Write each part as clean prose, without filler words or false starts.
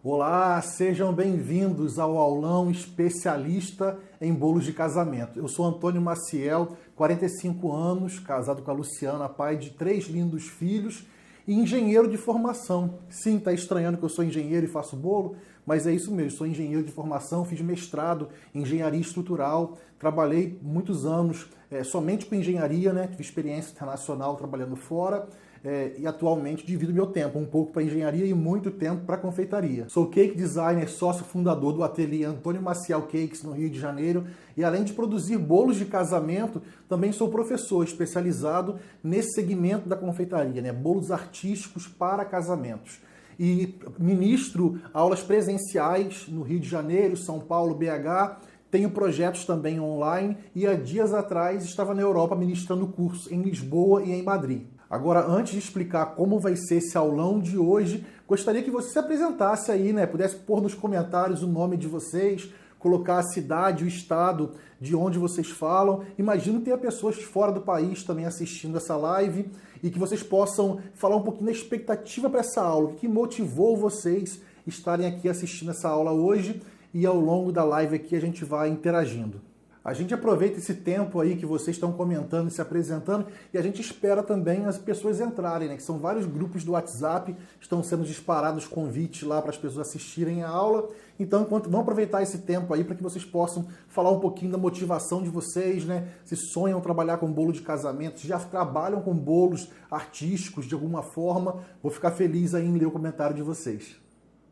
Olá, sejam bem-vindos ao aulão especialista em bolos de casamento. Eu sou Antônio Maciel, 45 anos, casado com a Luciana, pai de 3 lindos filhos e engenheiro de formação. Sim, tá estranhando que eu sou engenheiro e faço bolo, mas é isso mesmo, sou engenheiro de formação, fiz mestrado em engenharia estrutural, trabalhei muitos anos somente com engenharia, né? Tive experiência internacional trabalhando fora. E atualmente divido meu tempo, um pouco para engenharia e muito tempo para confeitaria. Sou cake designer, sócio fundador do ateliê Antônio Maciel Cakes no Rio de Janeiro e além de produzir bolos de casamento, também sou professor especializado nesse segmento da confeitaria, né? Bolos artísticos para casamentos. E ministro aulas presenciais no Rio de Janeiro, São Paulo, BH. Tenho projetos também online e há dias atrás estava na Europa ministrando cursos em Lisboa e em Madrid. Agora, antes de explicar como vai ser esse aulão de hoje, gostaria que você se apresentasse aí, né? Pudesse pôr nos comentários o nome de vocês, colocar a cidade, o estado de onde vocês falam. Imagino que tenha pessoas de fora do país também assistindo essa live e que vocês possam falar um pouquinho da expectativa para essa aula, o que motivou vocês estarem aqui assistindo essa aula hoje e ao longo da live aqui a gente vai interagindo. A gente aproveita esse tempo aí que vocês estão comentando e se apresentando e a gente espera também as pessoas entrarem, né? Que são vários grupos do WhatsApp, estão sendo disparados convites lá para as pessoas assistirem a aula. Então, vamos aproveitar esse tempo aí para que vocês possam falar um pouquinho da motivação de vocês, né? Se sonham trabalhar com bolo de casamento, se já trabalham com bolos artísticos de alguma forma, vou ficar feliz aí em ler o comentário de vocês.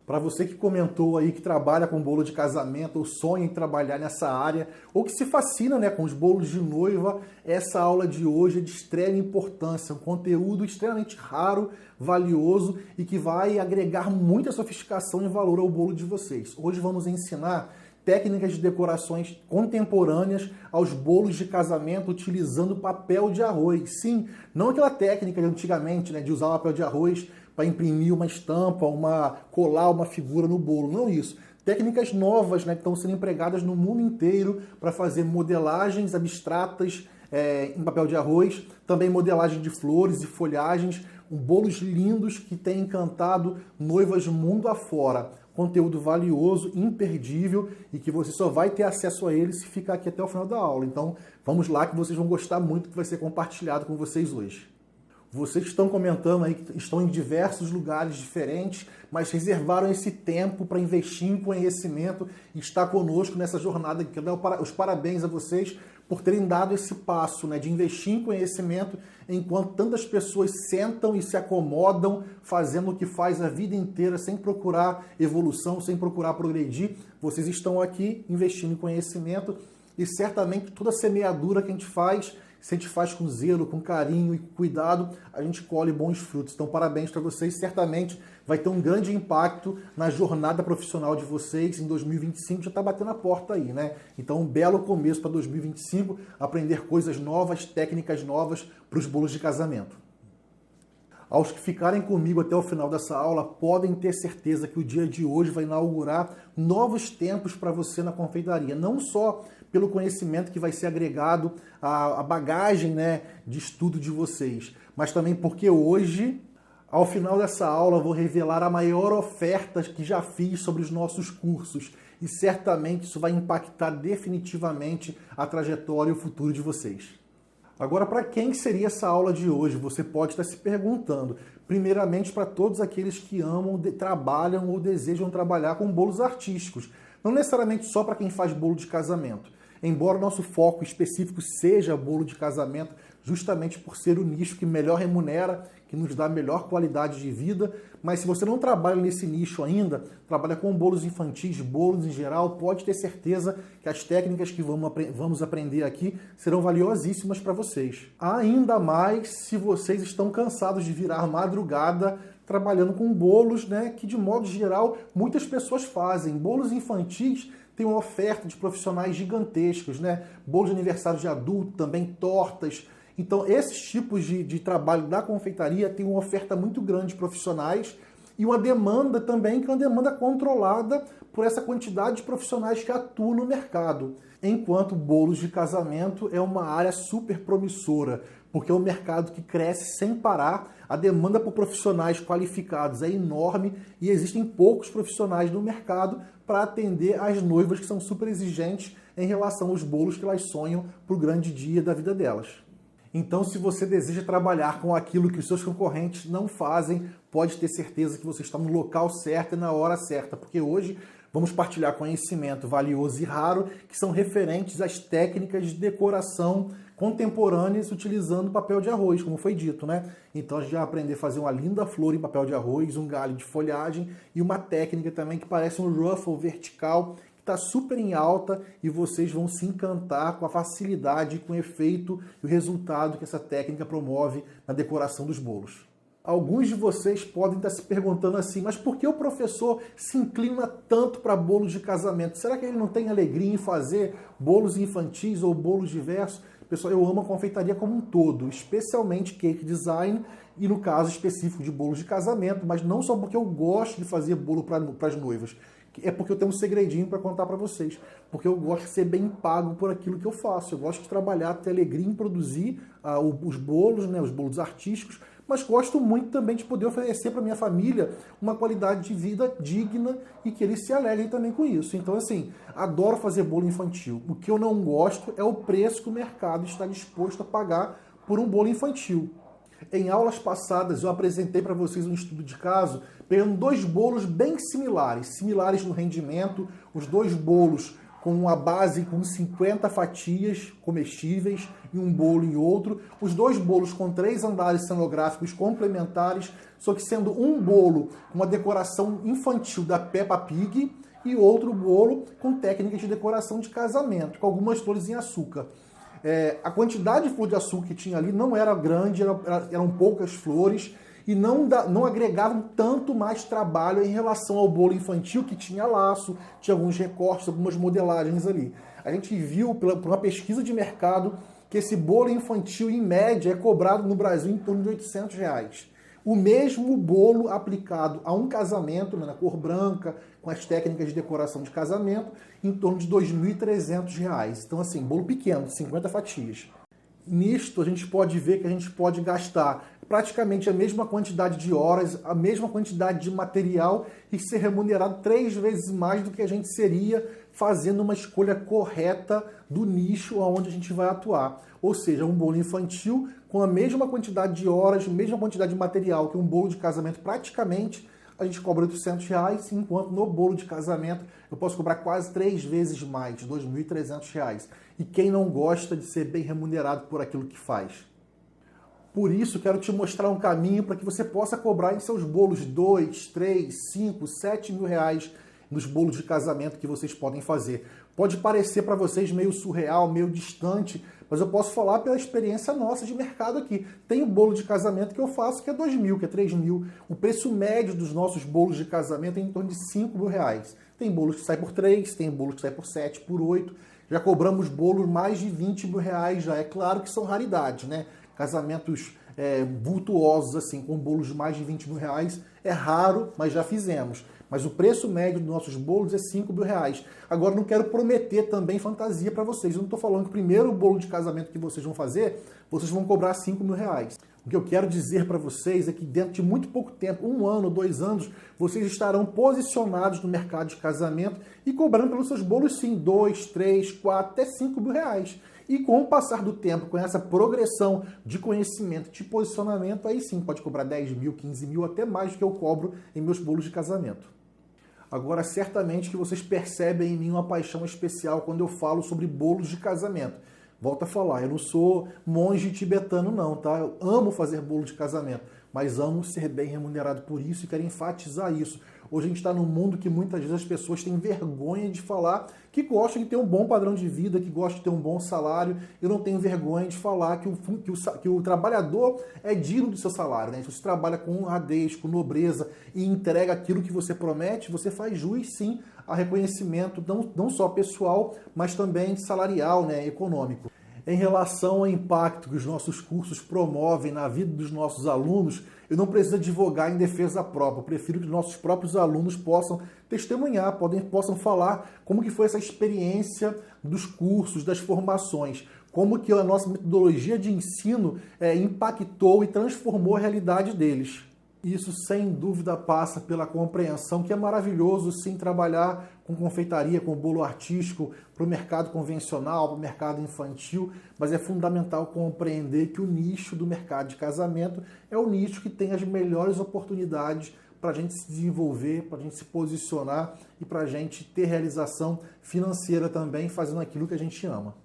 Para você que comentou aí que trabalha com bolo de casamento ou sonha em trabalhar nessa área ou que se fascina, né, com os bolos de noiva, essa aula de hoje é de extrema importância, um conteúdo extremamente raro, valioso e que vai agregar muita sofisticação e valor ao bolo de vocês. Hoje vamos ensinar técnicas de decorações contemporâneas aos bolos de casamento utilizando papel de arroz. Sim, não aquela técnica de antigamente, né, de usar o papel de arroz para imprimir uma estampa, colar uma figura no bolo. Não isso. Técnicas novas, né, que estão sendo empregadas no mundo inteiro para fazer modelagens abstratas em papel de arroz, também modelagem de flores e folhagens, bolos lindos que têm encantado noivas mundo afora. Conteúdo valioso, imperdível e que você só vai ter acesso a ele se ficar aqui até o final da aula. Então, vamos lá que vocês vão gostar muito que vai ser compartilhado com vocês hoje. Vocês estão comentando aí que estão em diversos lugares diferentes, mas reservaram esse tempo para investir em conhecimento e estar conosco nessa jornada. Quero dar os parabéns a vocês por terem dado esse passo, né, de investir em conhecimento enquanto tantas pessoas sentam e se acomodam fazendo o que faz a vida inteira sem procurar evolução, sem procurar progredir. Vocês estão aqui investindo em conhecimento e certamente toda a semeadura que a gente faz, se a gente faz com zelo, com carinho e cuidado, a gente colhe bons frutos. Então, parabéns para vocês. Certamente vai ter um grande impacto na jornada profissional de vocês em 2025. Já está batendo a porta aí, né? Então, um belo começo para 2025, aprender coisas novas, técnicas novas para os bolos de casamento. Aos que ficarem comigo até o final dessa aula, podem ter certeza que o dia de hoje vai inaugurar novos tempos para você na confeitaria. Não só pelo conhecimento que vai ser agregado à bagagem, né, de estudo de vocês, mas também porque hoje, ao final dessa aula, vou revelar a maior oferta que já fiz sobre os nossos cursos e certamente isso vai impactar definitivamente a trajetória e o futuro de vocês. Agora, para quem seria essa aula de hoje? Você pode estar se perguntando. Primeiramente, para todos aqueles que amam, trabalham ou desejam trabalhar com bolos artísticos. Não necessariamente só para quem faz bolo de casamento. Embora o nosso foco específico seja bolo de casamento, justamente por ser o nicho que melhor remunera, que nos dá melhor qualidade de vida, mas se você não trabalha nesse nicho ainda, trabalha com bolos infantis, bolos em geral, pode ter certeza que as técnicas que vamos aprender aqui serão valiosíssimas para vocês. Ainda mais se vocês estão cansados de virar madrugada trabalhando com bolos, né, que de modo geral muitas pessoas fazem. Bolos infantis tem uma oferta de profissionais gigantescos, né? Bolos de aniversário de adulto, também tortas. Então, esses tipos de trabalho da confeitaria tem uma oferta muito grande de profissionais e uma demanda também, que é uma demanda controlada por essa quantidade de profissionais que atuam no mercado. Enquanto bolos de casamento é uma área super promissora, porque é um mercado que cresce sem parar, a demanda por profissionais qualificados é enorme e existem poucos profissionais no mercado para atender as noivas que são super exigentes em relação aos bolos que elas sonham para o grande dia da vida delas. Então, se você deseja trabalhar com aquilo que os seus concorrentes não fazem, pode ter certeza que você está no local certo e na hora certa, porque hoje vamos partilhar conhecimento valioso e raro que são referentes às técnicas de decoração contemporâneas utilizando papel de arroz, como foi dito, né? Então a gente vai aprender a fazer uma linda flor em papel de arroz, um galho de folhagem e uma técnica também que parece um ruffle vertical, que está super em alta e vocês vão se encantar com a facilidade, com o efeito e o resultado que essa técnica promove na decoração dos bolos. Alguns de vocês podem estar se perguntando assim, mas por que o professor se inclina tanto para bolos de casamento? Será que ele não tem alegria em fazer bolos infantis ou bolos diversos? Pessoal, eu amo a confeitaria como um todo, especialmente cake design e no caso específico de bolos de casamento, mas não só porque eu gosto de fazer bolo para as noivas, é porque eu tenho um segredinho para contar para vocês, porque eu gosto de ser bem pago por aquilo que eu faço, eu gosto de trabalhar, ter alegria em produzir os bolos, né, os bolos artísticos, mas gosto muito também de poder oferecer para minha família uma qualidade de vida digna e que eles se alegrem também com isso. Então, assim, adoro fazer bolo infantil. O que eu não gosto é o preço que o mercado está disposto a pagar por um bolo infantil. Em aulas passadas, eu apresentei para vocês um estudo de caso, pegando dois bolos bem similares no rendimento, os dois bolos com uma base com 50 fatias comestíveis em um bolo e outro, os dois bolos com 3 andares cenográficos complementares, só que sendo um bolo com uma decoração infantil da Peppa Pig e outro bolo com técnicas de decoração de casamento, com algumas flores em açúcar. A quantidade de flor de açúcar que tinha ali não era grande, eram poucas flores, e não agregavam tanto mais trabalho em relação ao bolo infantil, que tinha laço, tinha alguns recortes, algumas modelagens ali. A gente viu, por uma pesquisa de mercado, que esse bolo infantil, em média, é cobrado no Brasil em torno de R$800. O mesmo bolo aplicado a um casamento, né, na cor branca, com as técnicas de decoração de casamento, em torno de R$2.300. Então, assim, bolo pequeno, 50 fatias. Nisto, a gente pode ver que a gente pode gastar praticamente a mesma quantidade de horas, a mesma quantidade de material e ser remunerado 3 vezes mais do que a gente seria fazendo uma escolha correta do nicho onde a gente vai atuar. Ou seja, um bolo infantil com a mesma quantidade de horas, mesma quantidade de material que um bolo de casamento, praticamente a gente cobra R$800, enquanto no bolo de casamento eu posso cobrar quase 3 vezes mais, R$2.300. E quem não gosta de ser bem remunerado por aquilo que faz? Por isso, quero te mostrar um caminho para que você possa cobrar em seus bolos 2, 3, 5, 7 mil reais nos bolos de casamento que vocês podem fazer. Pode parecer para vocês meio surreal, meio distante, mas eu posso falar pela experiência nossa de mercado aqui. Tem um bolo de casamento que eu faço que é 2 mil, que é 3 mil. O preço médio dos nossos bolos de casamento é em torno de 5 mil reais. Tem bolos que saem por 3, tem bolos que saem por 7, por 8. Já cobramos bolos mais de 20 mil reais já. É claro que são raridades, né? Casamentos vultuosos, assim, com bolos de mais de 20 mil reais, é raro, mas já fizemos. Mas o preço médio dos nossos bolos é 5 mil reais. Agora, não quero prometer também fantasia para vocês. Eu não estou falando que o primeiro bolo de casamento que vocês vão fazer, vocês vão cobrar 5 mil reais. O que eu quero dizer para vocês é que dentro de muito pouco tempo, 1 ano, 2 anos, vocês estarão posicionados no mercado de casamento e cobrando pelos seus bolos, sim, 2, 3, 4, até 5 mil reais. E com o passar do tempo, com essa progressão de conhecimento, de posicionamento, aí sim pode cobrar 10 mil, 15 mil, até mais do que eu cobro em meus bolos de casamento. Agora, certamente que vocês percebem em mim uma paixão especial quando eu falo sobre bolos de casamento. Volto a falar, eu não sou monge tibetano não, tá? Eu amo fazer bolo de casamento, mas amo ser bem remunerado por isso e quero enfatizar isso. Hoje a gente está num mundo que muitas vezes as pessoas têm vergonha de falar que gostam de ter um bom padrão de vida, que gostam de ter um bom salário. Eu não tenho vergonha de falar que o trabalhador é digno do seu salário, né? Se você trabalha com honradez, com nobreza e entrega aquilo que você promete, você faz jus, sim, a reconhecimento não só pessoal, mas também salarial, né, econômico. Em relação ao impacto que os nossos cursos promovem na vida dos nossos alunos, eu não preciso advogar em defesa própria. Eu prefiro que os nossos próprios alunos possam testemunhar, possam falar como que foi essa experiência dos cursos, das formações, como que a nossa metodologia de ensino impactou e transformou a realidade deles. Isso, sem dúvida, passa pela compreensão que é maravilhoso, sim, trabalhar com confeitaria, com bolo artístico, para o mercado convencional, para o mercado infantil, mas é fundamental compreender que o nicho do mercado de casamento é o nicho que tem as melhores oportunidades para a gente se desenvolver, para a gente se posicionar e para a gente ter realização financeira também, fazendo aquilo que a gente ama.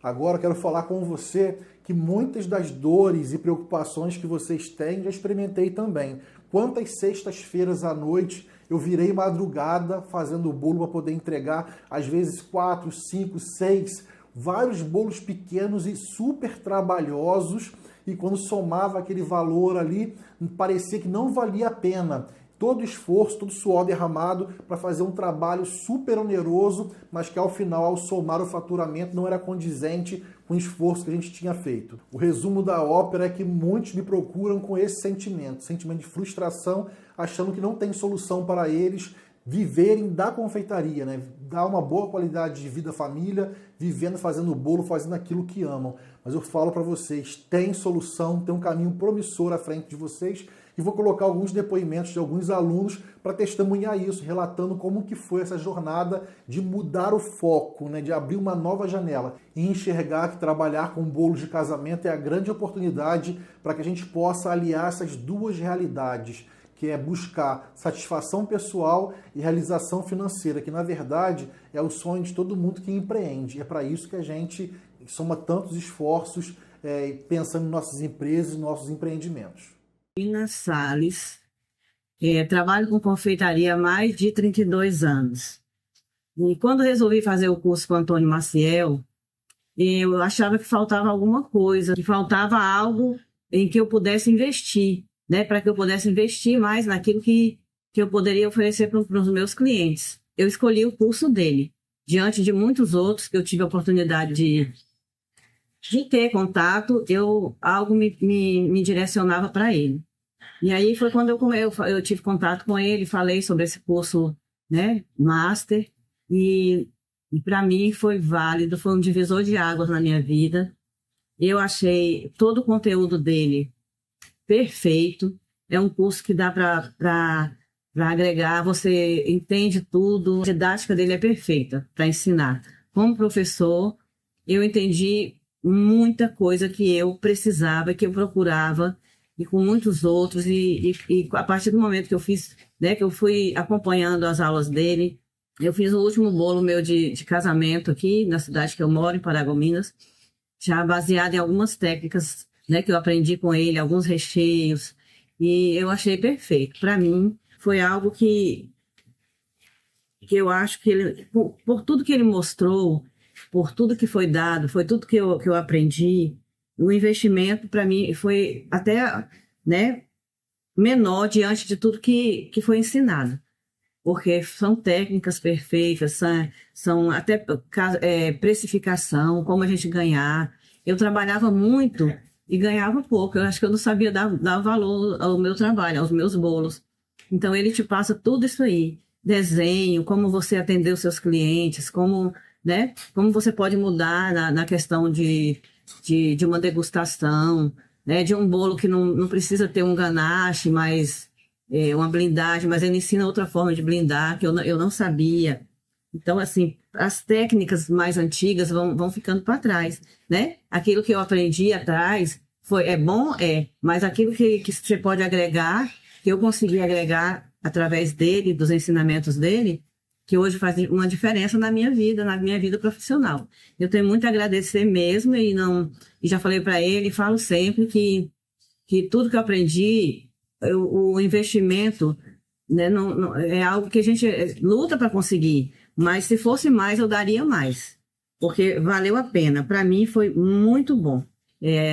Agora eu quero falar com você que muitas das dores e preocupações que vocês têm, já experimentei também. Quantas sextas-feiras à noite eu virei madrugada fazendo o bolo para poder entregar, às vezes 4, 5, 6, vários bolos pequenos e super trabalhosos, e quando somava aquele valor ali, parecia que não valia a pena. Todo esforço, todo suor derramado para fazer um trabalho super oneroso, mas que ao final, ao somar o faturamento, não era condizente com o esforço que a gente tinha feito. O resumo da ópera é que muitos me procuram com esse sentimento de frustração, achando que não tem solução para eles viverem da confeitaria, né? Dar uma boa qualidade de vida à família, vivendo, fazendo bolo, fazendo aquilo que amam. Mas eu falo para vocês, tem solução, tem um caminho promissor à frente de vocês, e vou colocar alguns depoimentos de alguns alunos para testemunhar isso, relatando como que foi essa jornada de mudar o foco, né, de abrir uma nova janela e enxergar que trabalhar com bolos de casamento é a grande oportunidade para que a gente possa aliar essas duas realidades, que é buscar satisfação pessoal e realização financeira, que na verdade é o sonho de todo mundo que empreende. É para isso que a gente soma tantos esforços pensando em nossas empresas e nossos empreendimentos. Nina Salles, trabalho com confeitaria há mais de 32 anos. E quando resolvi fazer o curso com Antônio Maciel, eu achava que faltava alguma coisa, que faltava algo em que eu pudesse investir, né, para que eu pudesse investir mais naquilo que eu poderia oferecer para os meus clientes. Eu escolhi o curso dele, diante de muitos outros que eu tive a oportunidade de ter contato, algo me direcionava para ele. E aí foi quando eu tive contato com ele, falei sobre esse curso, né, Master, e para mim foi válido, foi um divisor de águas na minha vida. Eu achei todo o conteúdo dele perfeito, é um curso que dá para agregar, você entende tudo, a didática dele é perfeita para ensinar. Como professor, eu entendi muita coisa que eu precisava, que eu procurava, e com muitos outros, e a partir do momento que eu fiz, né, que eu fui acompanhando as aulas dele, eu fiz o último bolo meu de casamento aqui na cidade que eu moro, em Paragominas, já baseado em algumas técnicas, né, que eu aprendi com ele, alguns recheios, e eu achei perfeito. Para mim, foi algo que eu acho que ele, por tudo que ele mostrou, por tudo que foi dado, foi tudo que eu aprendi, o investimento para mim foi até, né, menor diante de tudo que foi ensinado. Porque são técnicas perfeitas, são até precificação, como a gente ganhar. Eu trabalhava muito e ganhava pouco. Eu acho que eu não sabia dar valor ao meu trabalho, aos meus bolos. Então, ele te passa tudo isso aí. Desenho, como você atender os seus clientes, como, né, como você pode mudar na questão de uma degustação, né, de um bolo que não precisa ter um ganache, mas uma blindagem, mas ele ensina outra forma de blindar, que eu não sabia. Então, assim, as técnicas mais antigas vão ficando para trás, né? Aquilo que eu aprendi atrás é bom, mas aquilo que você pode agregar, que eu consegui agregar através dele, dos ensinamentos dele, que hoje faz uma diferença na minha vida profissional. Eu tenho muito a agradecer mesmo, e já falei para ele, falo sempre que tudo que eu aprendi, o investimento, né, não, é algo que a gente luta para conseguir, mas se fosse mais, eu daria mais, porque valeu a pena. Para mim foi muito bom.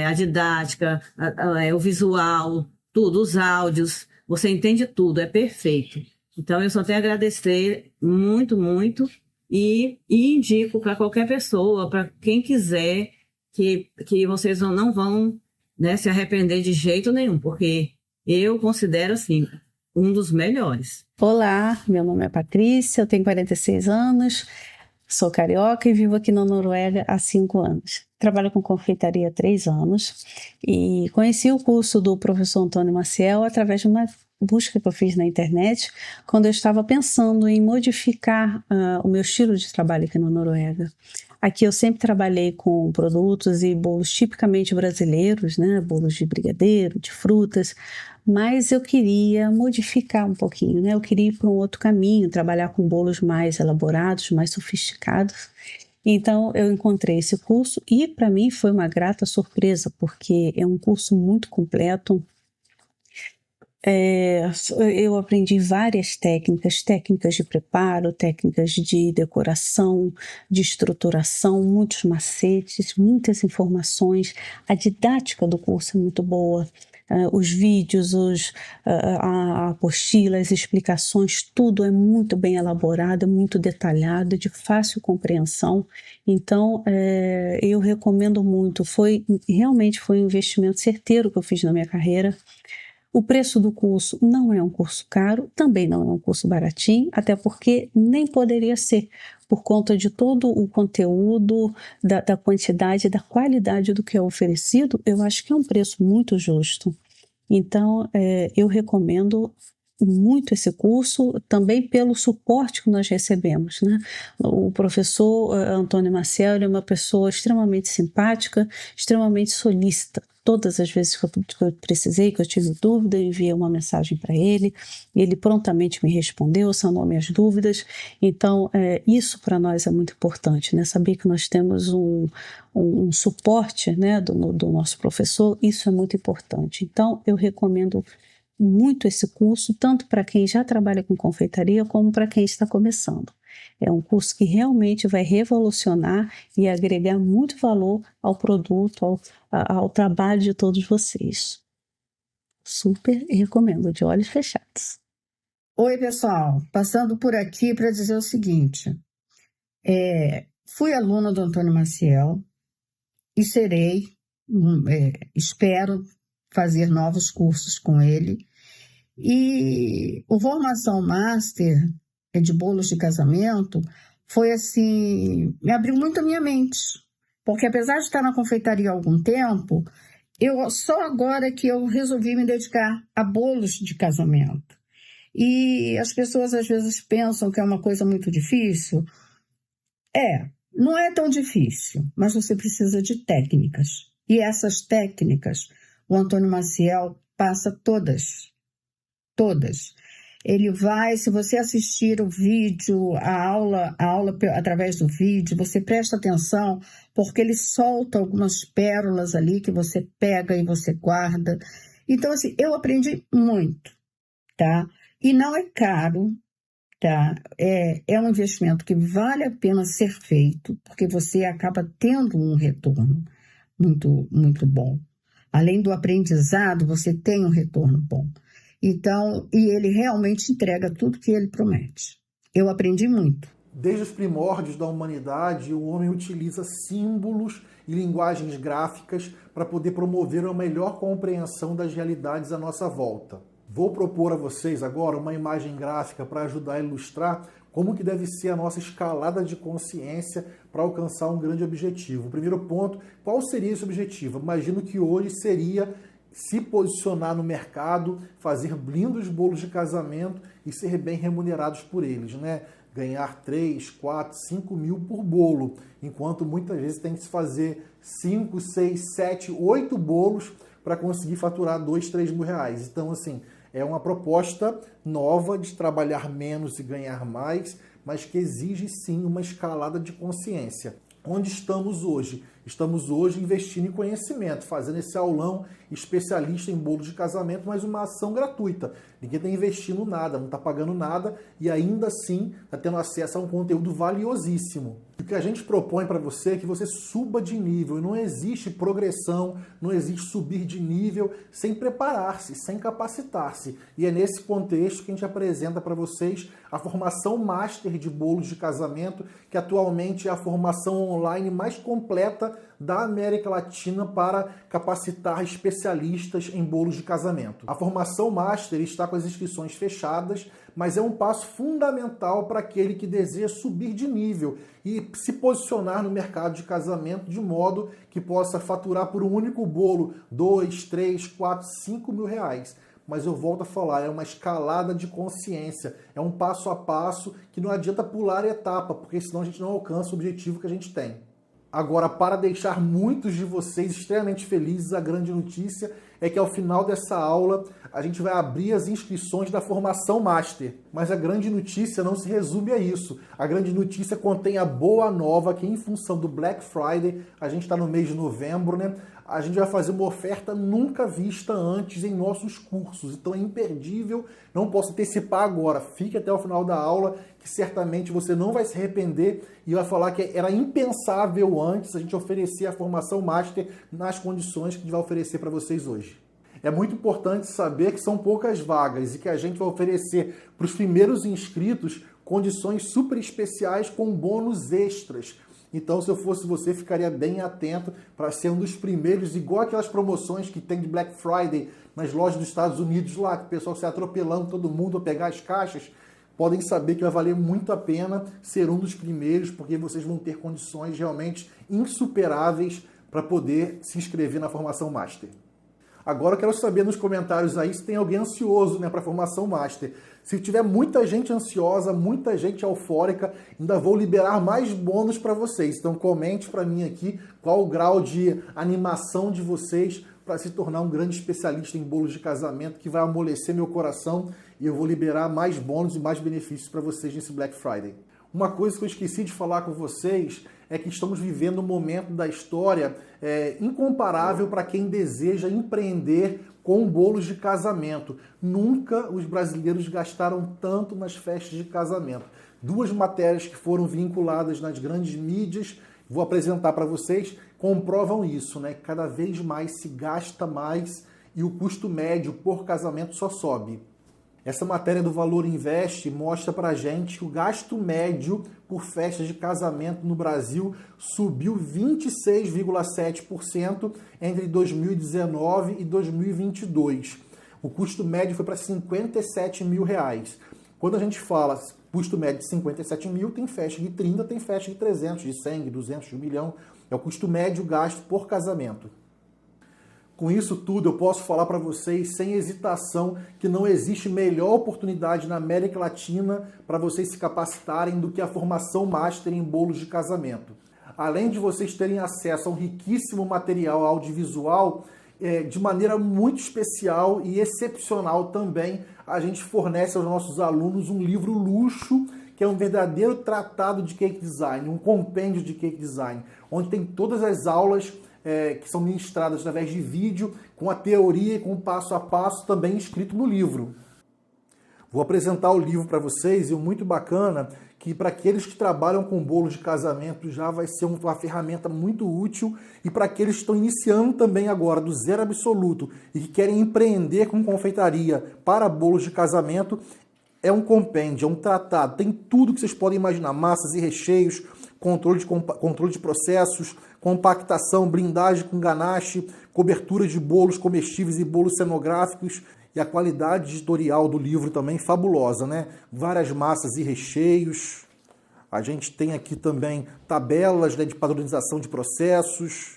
A didática, o visual, tudo, os áudios, você entende tudo, é perfeito. Então, eu só tenho a agradecer muito, muito, e indico para qualquer pessoa, para quem quiser, que vocês não vão, né, se arrepender de jeito nenhum, porque eu considero, assim, um dos melhores. Olá, meu nome é Patrícia, eu tenho 46 anos, sou carioca e vivo aqui na Noruega há 5 anos. Trabalho com confeitaria há 3 anos e conheci o curso do professor Antônio Maciel através de uma busca que eu fiz na internet quando eu estava pensando em modificar o meu estilo de trabalho aqui na Noruega. Aqui eu sempre trabalhei com produtos e bolos tipicamente brasileiros, né? Bolos de brigadeiro, de frutas, mas eu queria modificar um pouquinho, né? Eu queria ir para um outro caminho, trabalhar com bolos mais elaborados, mais sofisticados. Então eu encontrei esse curso e para mim foi uma grata surpresa, porque é um curso muito completo. Eu aprendi várias técnicas de preparo, técnicas de decoração, de estruturação, muitos macetes, muitas informações. A didática do curso é muito boa. Os vídeos, a apostila, as explicações, tudo é muito bem elaborado, muito detalhado, de fácil compreensão. Então, eu recomendo muito. Realmente foi um investimento certeiro que eu fiz na minha carreira. O preço do curso não é um curso caro, também não é um curso baratinho, até porque nem poderia ser, por conta de todo o conteúdo, da quantidade, da qualidade do que é oferecido. Eu acho que é um preço muito justo. Então, eu recomendo muito esse curso, também pelo suporte que nós recebemos, né? O professor Antônio Maciel é uma pessoa extremamente simpática, extremamente solícita. Todas as vezes que eu precisei, que eu tive dúvida, eu enviei uma mensagem para ele, e ele prontamente me respondeu, sanou minhas dúvidas. Então, isso para nós é muito importante, né? Saber que nós temos um suporte, né, do nosso professor, isso é muito importante. Então, eu recomendo muito esse curso, tanto para quem já trabalha com confeitaria, como para quem está começando. É um curso que realmente vai revolucionar e agregar muito valor ao produto, ao trabalho de todos vocês. Super recomendo, de olhos fechados. Oi, pessoal. Passando por aqui para dizer o seguinte. Fui aluna do Antônio Maciel e espero fazer novos cursos com ele. E o Formação Master de bolos de casamento foi assim, me abriu muito a minha mente, porque apesar de estar na confeitaria há algum tempo, só agora que eu resolvi me dedicar a bolos de casamento. E as pessoas às vezes pensam que é uma coisa muito difícil. Não é tão difícil, mas você precisa de técnicas. E essas técnicas, o Antônio Maciel passa todas. Ele vai, se você assistir o vídeo, a aula através do vídeo, você presta atenção, porque ele solta algumas pérolas ali que você pega e você guarda. Então, assim, eu aprendi muito, tá? E não é caro, tá? É um investimento que vale a pena ser feito, porque você acaba tendo um retorno muito, muito bom. Além do aprendizado, você tem um retorno bom. Então, e ele realmente entrega tudo que ele promete. Eu aprendi muito. Desde os primórdios da humanidade, o homem utiliza símbolos e linguagens gráficas para poder promover uma melhor compreensão das realidades à nossa volta. Vou propor a vocês agora uma imagem gráfica para ajudar a ilustrar como que deve ser a nossa escalada de consciência para alcançar um grande objetivo. O primeiro ponto, qual seria esse objetivo? Imagino que hoje seria se posicionar no mercado, fazer lindos bolos de casamento e ser bem remunerados por eles, né? Ganhar 3, 4, 5 mil por bolo, enquanto muitas vezes tem que se fazer 5, 6, 7, 8 bolos para conseguir faturar 2, 3 mil reais. Então, assim, é uma proposta nova de trabalhar menos e ganhar mais, mas que exige sim uma escalada de consciência. Onde estamos hoje? Estamos hoje investindo em conhecimento, fazendo esse aulão especialista em bolos de casamento, mas uma ação gratuita. Ninguém está investindo nada, não está pagando nada e ainda assim está tendo acesso a um conteúdo valiosíssimo. O que a gente propõe para você é que você suba de nível. Não existe progressão, não existe subir de nível sem preparar-se, sem capacitar-se. E é nesse contexto que a gente apresenta para vocês a formação Master de bolos de casamento, que atualmente é a formação online mais completa da América Latina para capacitar especialistas em bolos de casamento. A formação Master está com as inscrições fechadas, mas é um passo fundamental para aquele que deseja subir de nível e se posicionar no mercado de casamento de modo que possa faturar por um único bolo 2, 3, 4, 5 mil reais. Mas eu volto a falar, é uma escalada de consciência, é um passo a passo que não adianta pular etapa, porque senão a gente não alcança o objetivo que a gente tem. Agora, para deixar muitos de vocês extremamente felizes, a grande notícia é que ao final dessa aula a gente vai abrir as inscrições da formação Master. Mas a grande notícia não se resume a isso. A grande notícia contém a boa nova que, em função do Black Friday, a gente está no mês de novembro, né? A gente vai fazer uma oferta nunca vista antes em nossos cursos. Então é imperdível, não posso antecipar agora. Fique até o final da aula, que certamente você não vai se arrepender e vai falar que era impensável antes a gente oferecer a formação Master nas condições que a gente vai oferecer para vocês hoje. É muito importante saber que são poucas vagas e que a gente vai oferecer para os primeiros inscritos condições super especiais com bônus extras. Então, se eu fosse você, ficaria bem atento para ser um dos primeiros, igual aquelas promoções que tem de Black Friday nas lojas dos Estados Unidos lá, que o pessoal sai atropelando todo mundo a pegar as caixas. Podem saber que vai valer muito a pena ser um dos primeiros, porque vocês vão ter condições realmente insuperáveis para poder se inscrever na formação Master. Agora eu quero saber nos comentários aí se tem alguém ansioso, né, para a formação Master. Se tiver muita gente ansiosa, muita gente eufórica, ainda vou liberar mais bônus para vocês. Então comente para mim aqui qual o grau de animação de vocês para se tornar um grande especialista em bolos de casamento, que vai amolecer meu coração e eu vou liberar mais bônus e mais benefícios para vocês nesse Black Friday. Uma coisa que eu esqueci de falar com vocês é que estamos vivendo um momento da história incomparável para quem deseja empreender com bolos de casamento. Nunca os brasileiros gastaram tanto nas festas de casamento. Duas matérias que foram vinculadas nas grandes mídias, vou apresentar para vocês, comprovam isso, né? Cada vez mais se gasta mais e o custo médio por casamento só sobe. Essa matéria do Valor Invest mostra para a gente que o gasto médio por festas de casamento no Brasil subiu 26,7% entre 2019 e 2022. O custo médio foi para 57 mil reais. Quando a gente fala custo médio de 57 mil, tem festa de 30, tem festa de 300, de 100, de 200, de 1 milhão. É o custo médio gasto por casamento. Com isso tudo, eu posso falar para vocês, sem hesitação, que não existe melhor oportunidade na América Latina para vocês se capacitarem do que a formação Master em bolos de casamento. Além de vocês terem acesso a um riquíssimo material audiovisual, de maneira muito especial e excepcional também, a gente fornece aos nossos alunos um livro luxo, que é um verdadeiro tratado de cake design, um compêndio de cake design, onde tem todas as aulas que são ministradas através de vídeo, com a teoria e com o passo a passo também escrito no livro. Vou apresentar o livro para vocês, e o muito bacana que para aqueles que trabalham com bolos de casamento já vai ser uma ferramenta muito útil, e para aqueles que estão iniciando também agora do zero absoluto e que querem empreender com confeitaria para bolos de casamento, é um compêndio, é um tratado, tem tudo que vocês podem imaginar, massas e recheios, controle de processos, compactação, blindagem com ganache, cobertura de bolos comestíveis e bolos cenográficos, e a qualidade editorial do livro também fabulosa, né? Várias massas e recheios. A gente tem aqui também tabelas, né, de padronização de processos.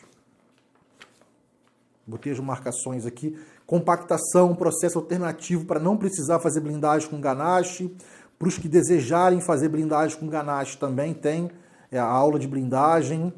Botei as marcações aqui. Compactação, processo alternativo para não precisar fazer blindagem com ganache. Para os que desejarem fazer blindagem com ganache também tem a aula de blindagem.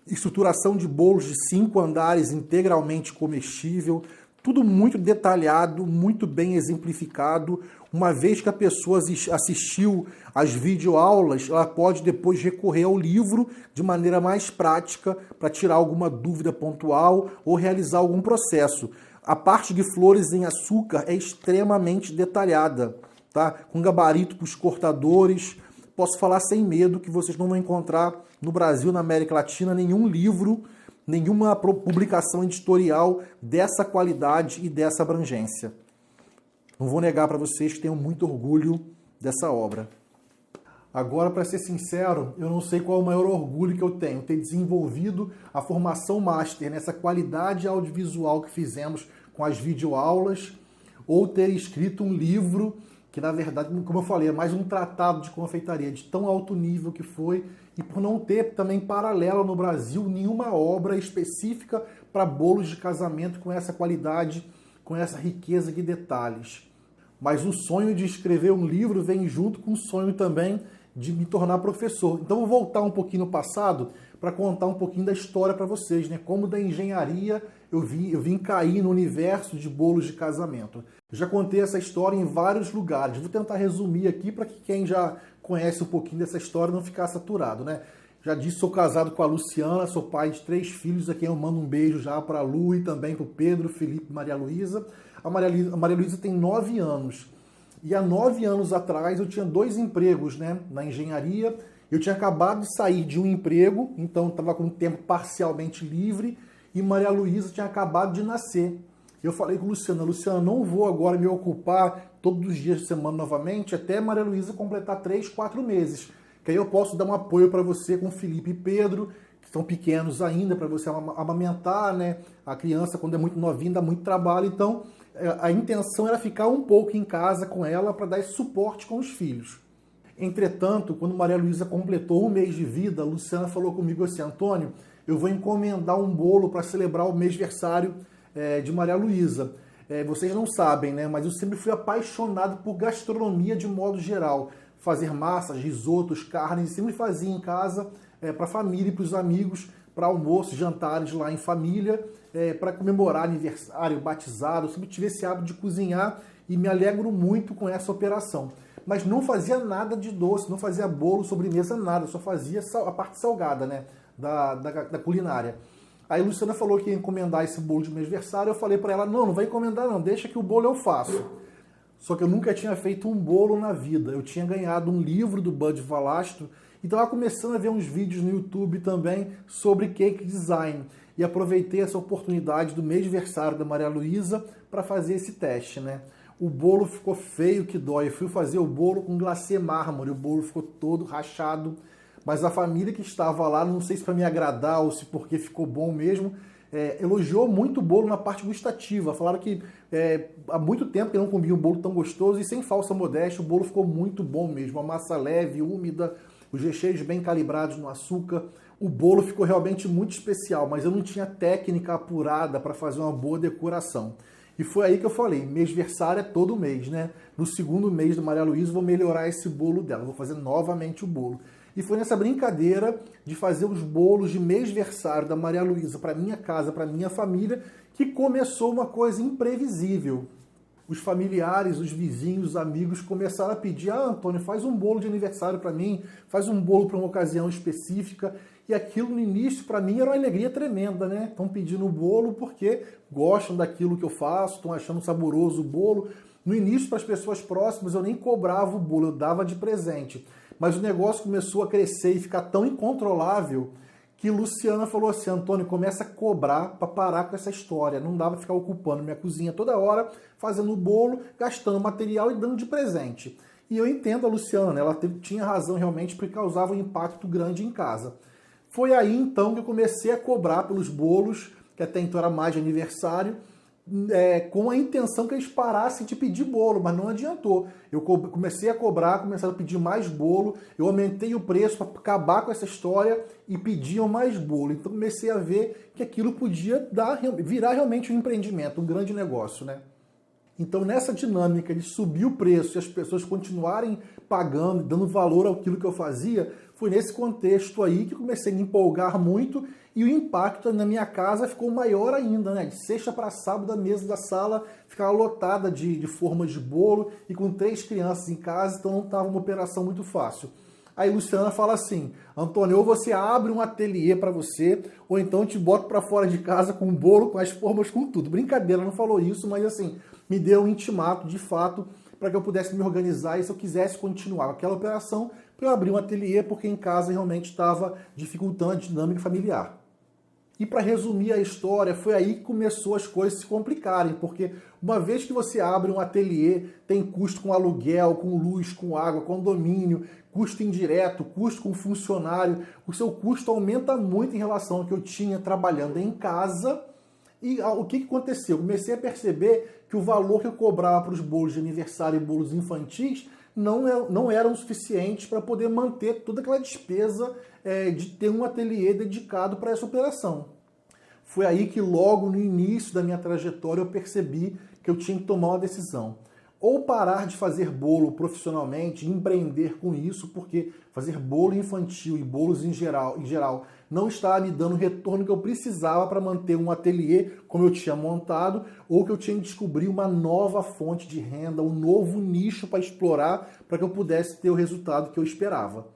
Estruturação de bolos de 5 andares integralmente comestível, tudo muito detalhado, muito bem exemplificado. Uma vez que a pessoa assistiu às videoaulas, ela pode depois recorrer ao livro de maneira mais prática para tirar alguma dúvida pontual ou realizar algum processo. A parte de flores em açúcar é extremamente detalhada, tá? Com gabarito para os cortadores. Posso falar sem medo que vocês não vão encontrar no Brasil, na América Latina, nenhum livro, nenhuma publicação editorial dessa qualidade e dessa abrangência. Não vou negar para vocês que tenho muito orgulho dessa obra. Agora, para ser sincero, eu não sei qual é o maior orgulho que eu tenho, ter desenvolvido a formação master nessa qualidade audiovisual que fizemos com as videoaulas, ou ter escrito um livro que, na verdade, como eu falei, é mais um tratado de confeitaria, de tão alto nível que foi, e por não ter também paralela no Brasil nenhuma obra específica para bolos de casamento com essa qualidade, com essa riqueza de detalhes. Mas o sonho de escrever um livro vem junto com o sonho também de me tornar professor. Então vou voltar um pouquinho no passado para contar um pouquinho da história para vocês, né? Como da engenharia eu vim cair no universo de bolos de casamento. Eu já contei essa história em vários lugares. Vou tentar resumir aqui para que quem já conhece um pouquinho dessa história não ficar saturado, né? Já disse, sou casado com a Luciana, sou pai de 3 filhos, a quem eu mando um beijo já para a Lu e também para o Pedro, Felipe e Maria Luísa. A Maria Luísa tem 9 anos. E há 9 anos atrás eu tinha 2 empregos, né, na engenharia. Eu tinha acabado de sair de um emprego, então estava com o tempo parcialmente livre, e Maria Luísa tinha acabado de nascer. Eu falei com Luciana, não vou agora me ocupar todos os dias de semana novamente, até Maria Luísa completar 3, 4 meses. Que aí eu posso dar um apoio para você com Felipe e Pedro, que são pequenos ainda, para você amamentar, né? A criança, quando é muito novinha, dá muito trabalho, então a intenção era ficar um pouco em casa com ela para dar esse suporte com os filhos. Entretanto, quando Maria Luísa completou 1 mês de vida, a Luciana falou comigo assim, Antônio, eu vou encomendar um bolo para celebrar o mêsversário de Maria Luísa. Vocês não sabem, né? Mas eu sempre fui apaixonado por gastronomia de modo geral. Fazer massas, risotos, carnes, sempre fazia em casa para a família e para os amigos, para almoço, jantares lá em família, para comemorar aniversário, batizado. Eu sempre tive esse hábito de cozinhar e me alegro muito com essa operação. Mas não fazia nada de doce, não fazia bolo, sobremesa, nada. Só fazia a parte salgada, né, da culinária. Aí a Luciana falou que ia encomendar esse bolo de mêsversário. Eu falei para ela, não vai encomendar não, deixa que o bolo eu faço. Só que eu nunca tinha feito um bolo na vida. Eu tinha ganhado um livro do Bud Valastro e estava começando a ver uns vídeos no YouTube também sobre cake design. E aproveitei essa oportunidade do mêsversário da Maria Luísa para fazer esse teste, né? O bolo ficou feio que dói. Eu fui fazer o bolo com glacê mármore. O bolo ficou todo rachado. Mas a família que estava lá, não sei se para me agradar ou se porque ficou bom mesmo, elogiou muito o bolo na parte gustativa. Falaram que há muito tempo que não comia um bolo tão gostoso e sem falsa modéstia, o bolo ficou muito bom mesmo. A massa leve, úmida, os recheios bem calibrados no açúcar. O bolo ficou realmente muito especial, mas eu não tinha técnica apurada para fazer uma boa decoração. E foi aí que eu falei, mêsversário é todo mês, né? No segundo mês da Maria Luísa, vou melhorar esse bolo dela, vou fazer novamente o bolo. E foi nessa brincadeira de fazer os bolos de mêsversário da Maria Luísa para minha casa, para minha família, que começou uma coisa imprevisível. Os familiares, os vizinhos, os amigos começaram a pedir, Antônio, faz um bolo de aniversário para mim, faz um bolo para uma ocasião específica. E aquilo no início, para mim, era uma alegria tremenda, né? Estão pedindo o bolo porque gostam daquilo que eu faço, estão achando saboroso o bolo. No início, para as pessoas próximas, eu nem cobrava o bolo, eu dava de presente. Mas o negócio começou a crescer e ficar tão incontrolável que Luciana falou assim, Antônio, começa a cobrar para parar com essa história. Não dava para ficar ocupando minha cozinha toda hora, fazendo o bolo, gastando material e dando de presente. E eu entendo a Luciana, né? Ela tinha razão realmente porque causava um impacto grande em casa. Foi aí então que eu comecei a cobrar pelos bolos, que até então era mais de aniversário, com a intenção que eles parassem de pedir bolo, mas não adiantou. Eu comecei a cobrar, começaram a pedir mais bolo, eu aumentei o preço para acabar com essa história e pediam mais bolo. Então comecei a ver que aquilo podia virar realmente um empreendimento, um grande negócio, né? Então nessa dinâmica de subir o preço e as pessoas continuarem pagando, dando valor àquilo que eu fazia, foi nesse contexto aí que comecei a me empolgar muito e o impacto na minha casa ficou maior ainda, né? De sexta para sábado, a mesa da sala ficava lotada de formas de bolo e com 3 crianças em casa, então não estava uma operação muito fácil. Aí Luciana fala assim, Antônio, ou você abre um ateliê para você, ou então eu te boto para fora de casa com um bolo, com as formas, com tudo. Brincadeira, não falou isso, mas assim, me deu um intimato, de fato, para que eu pudesse me organizar e se eu quisesse continuar aquela operação, para eu abrir um ateliê, porque em casa realmente estava dificultando a dinâmica familiar. E para resumir a história, foi aí que começou as coisas se complicarem, porque uma vez que você abre um ateliê, tem custo com aluguel, com luz, com água, condomínio, custo indireto, custo com funcionário, o seu custo aumenta muito em relação ao que eu tinha trabalhando em casa. E o que aconteceu? Eu comecei a perceber que o valor que eu cobrava para os bolos de aniversário e bolos infantis não eram suficientes para poder manter toda aquela despesa de ter um ateliê dedicado para essa operação. Foi aí que logo no início da minha trajetória eu percebi que eu tinha que tomar uma decisão. Ou parar de fazer bolo profissionalmente, empreender com isso, porque fazer bolo infantil e bolos em geral não estava me dando o retorno que eu precisava para manter um ateliê como eu tinha montado, ou que eu tinha que descobrir uma nova fonte de renda, um novo nicho para explorar, para que eu pudesse ter o resultado que eu esperava.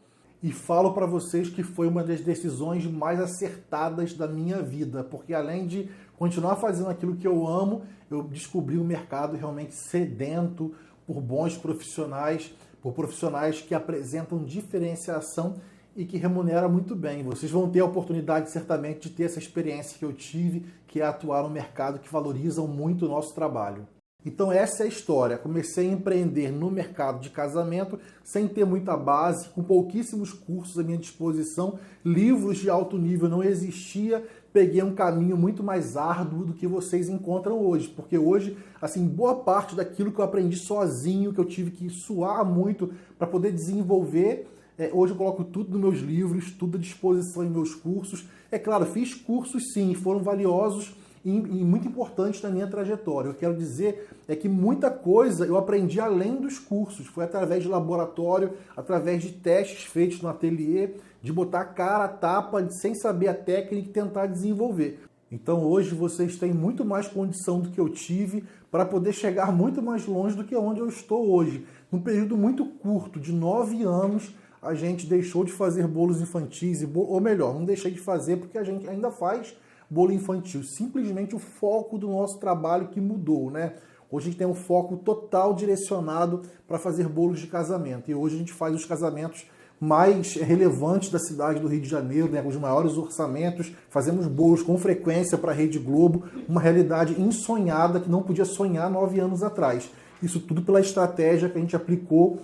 E falo para vocês que foi uma das decisões mais acertadas da minha vida, porque além de continuar fazendo aquilo que eu amo, eu descobri um mercado realmente sedento por bons profissionais, por profissionais que apresentam diferenciação e que remunera muito bem. Vocês vão ter a oportunidade, certamente, de ter essa experiência que eu tive, que é atuar no mercado que valorizam muito o nosso trabalho. Então essa é a história. Comecei a empreender no mercado de casamento sem ter muita base, com pouquíssimos cursos à minha disposição, livros de alto nível não existia, peguei um caminho muito mais árduo do que vocês encontram hoje, porque hoje, assim, boa parte daquilo que eu aprendi sozinho, que eu tive que suar muito para poder desenvolver, hoje eu coloco tudo nos meus livros, tudo à disposição em meus cursos. É claro, fiz cursos sim, foram valiosos e muito importantes na minha trajetória. Eu quero dizer que muita coisa eu aprendi além dos cursos. Foi através de laboratório, através de testes feitos no ateliê, de botar a cara a tapa, sem saber a técnica e tentar desenvolver. Então hoje vocês têm muito mais condição do que eu tive para poder chegar muito mais longe do que onde eu estou hoje. Num período muito curto, de 9 anos, a gente deixou de fazer bolos infantis, ou melhor, não deixei de fazer porque a gente ainda faz bolo infantil, simplesmente o foco do nosso trabalho que mudou, né? Hoje a gente tem um foco total direcionado para fazer bolos de casamento, e hoje a gente faz os casamentos mais relevantes da cidade do Rio de Janeiro, né, com os maiores orçamentos, fazemos bolos com frequência para a Rede Globo, uma realidade insonhada que não podia sonhar 9 anos atrás. Isso tudo pela estratégia que a gente aplicou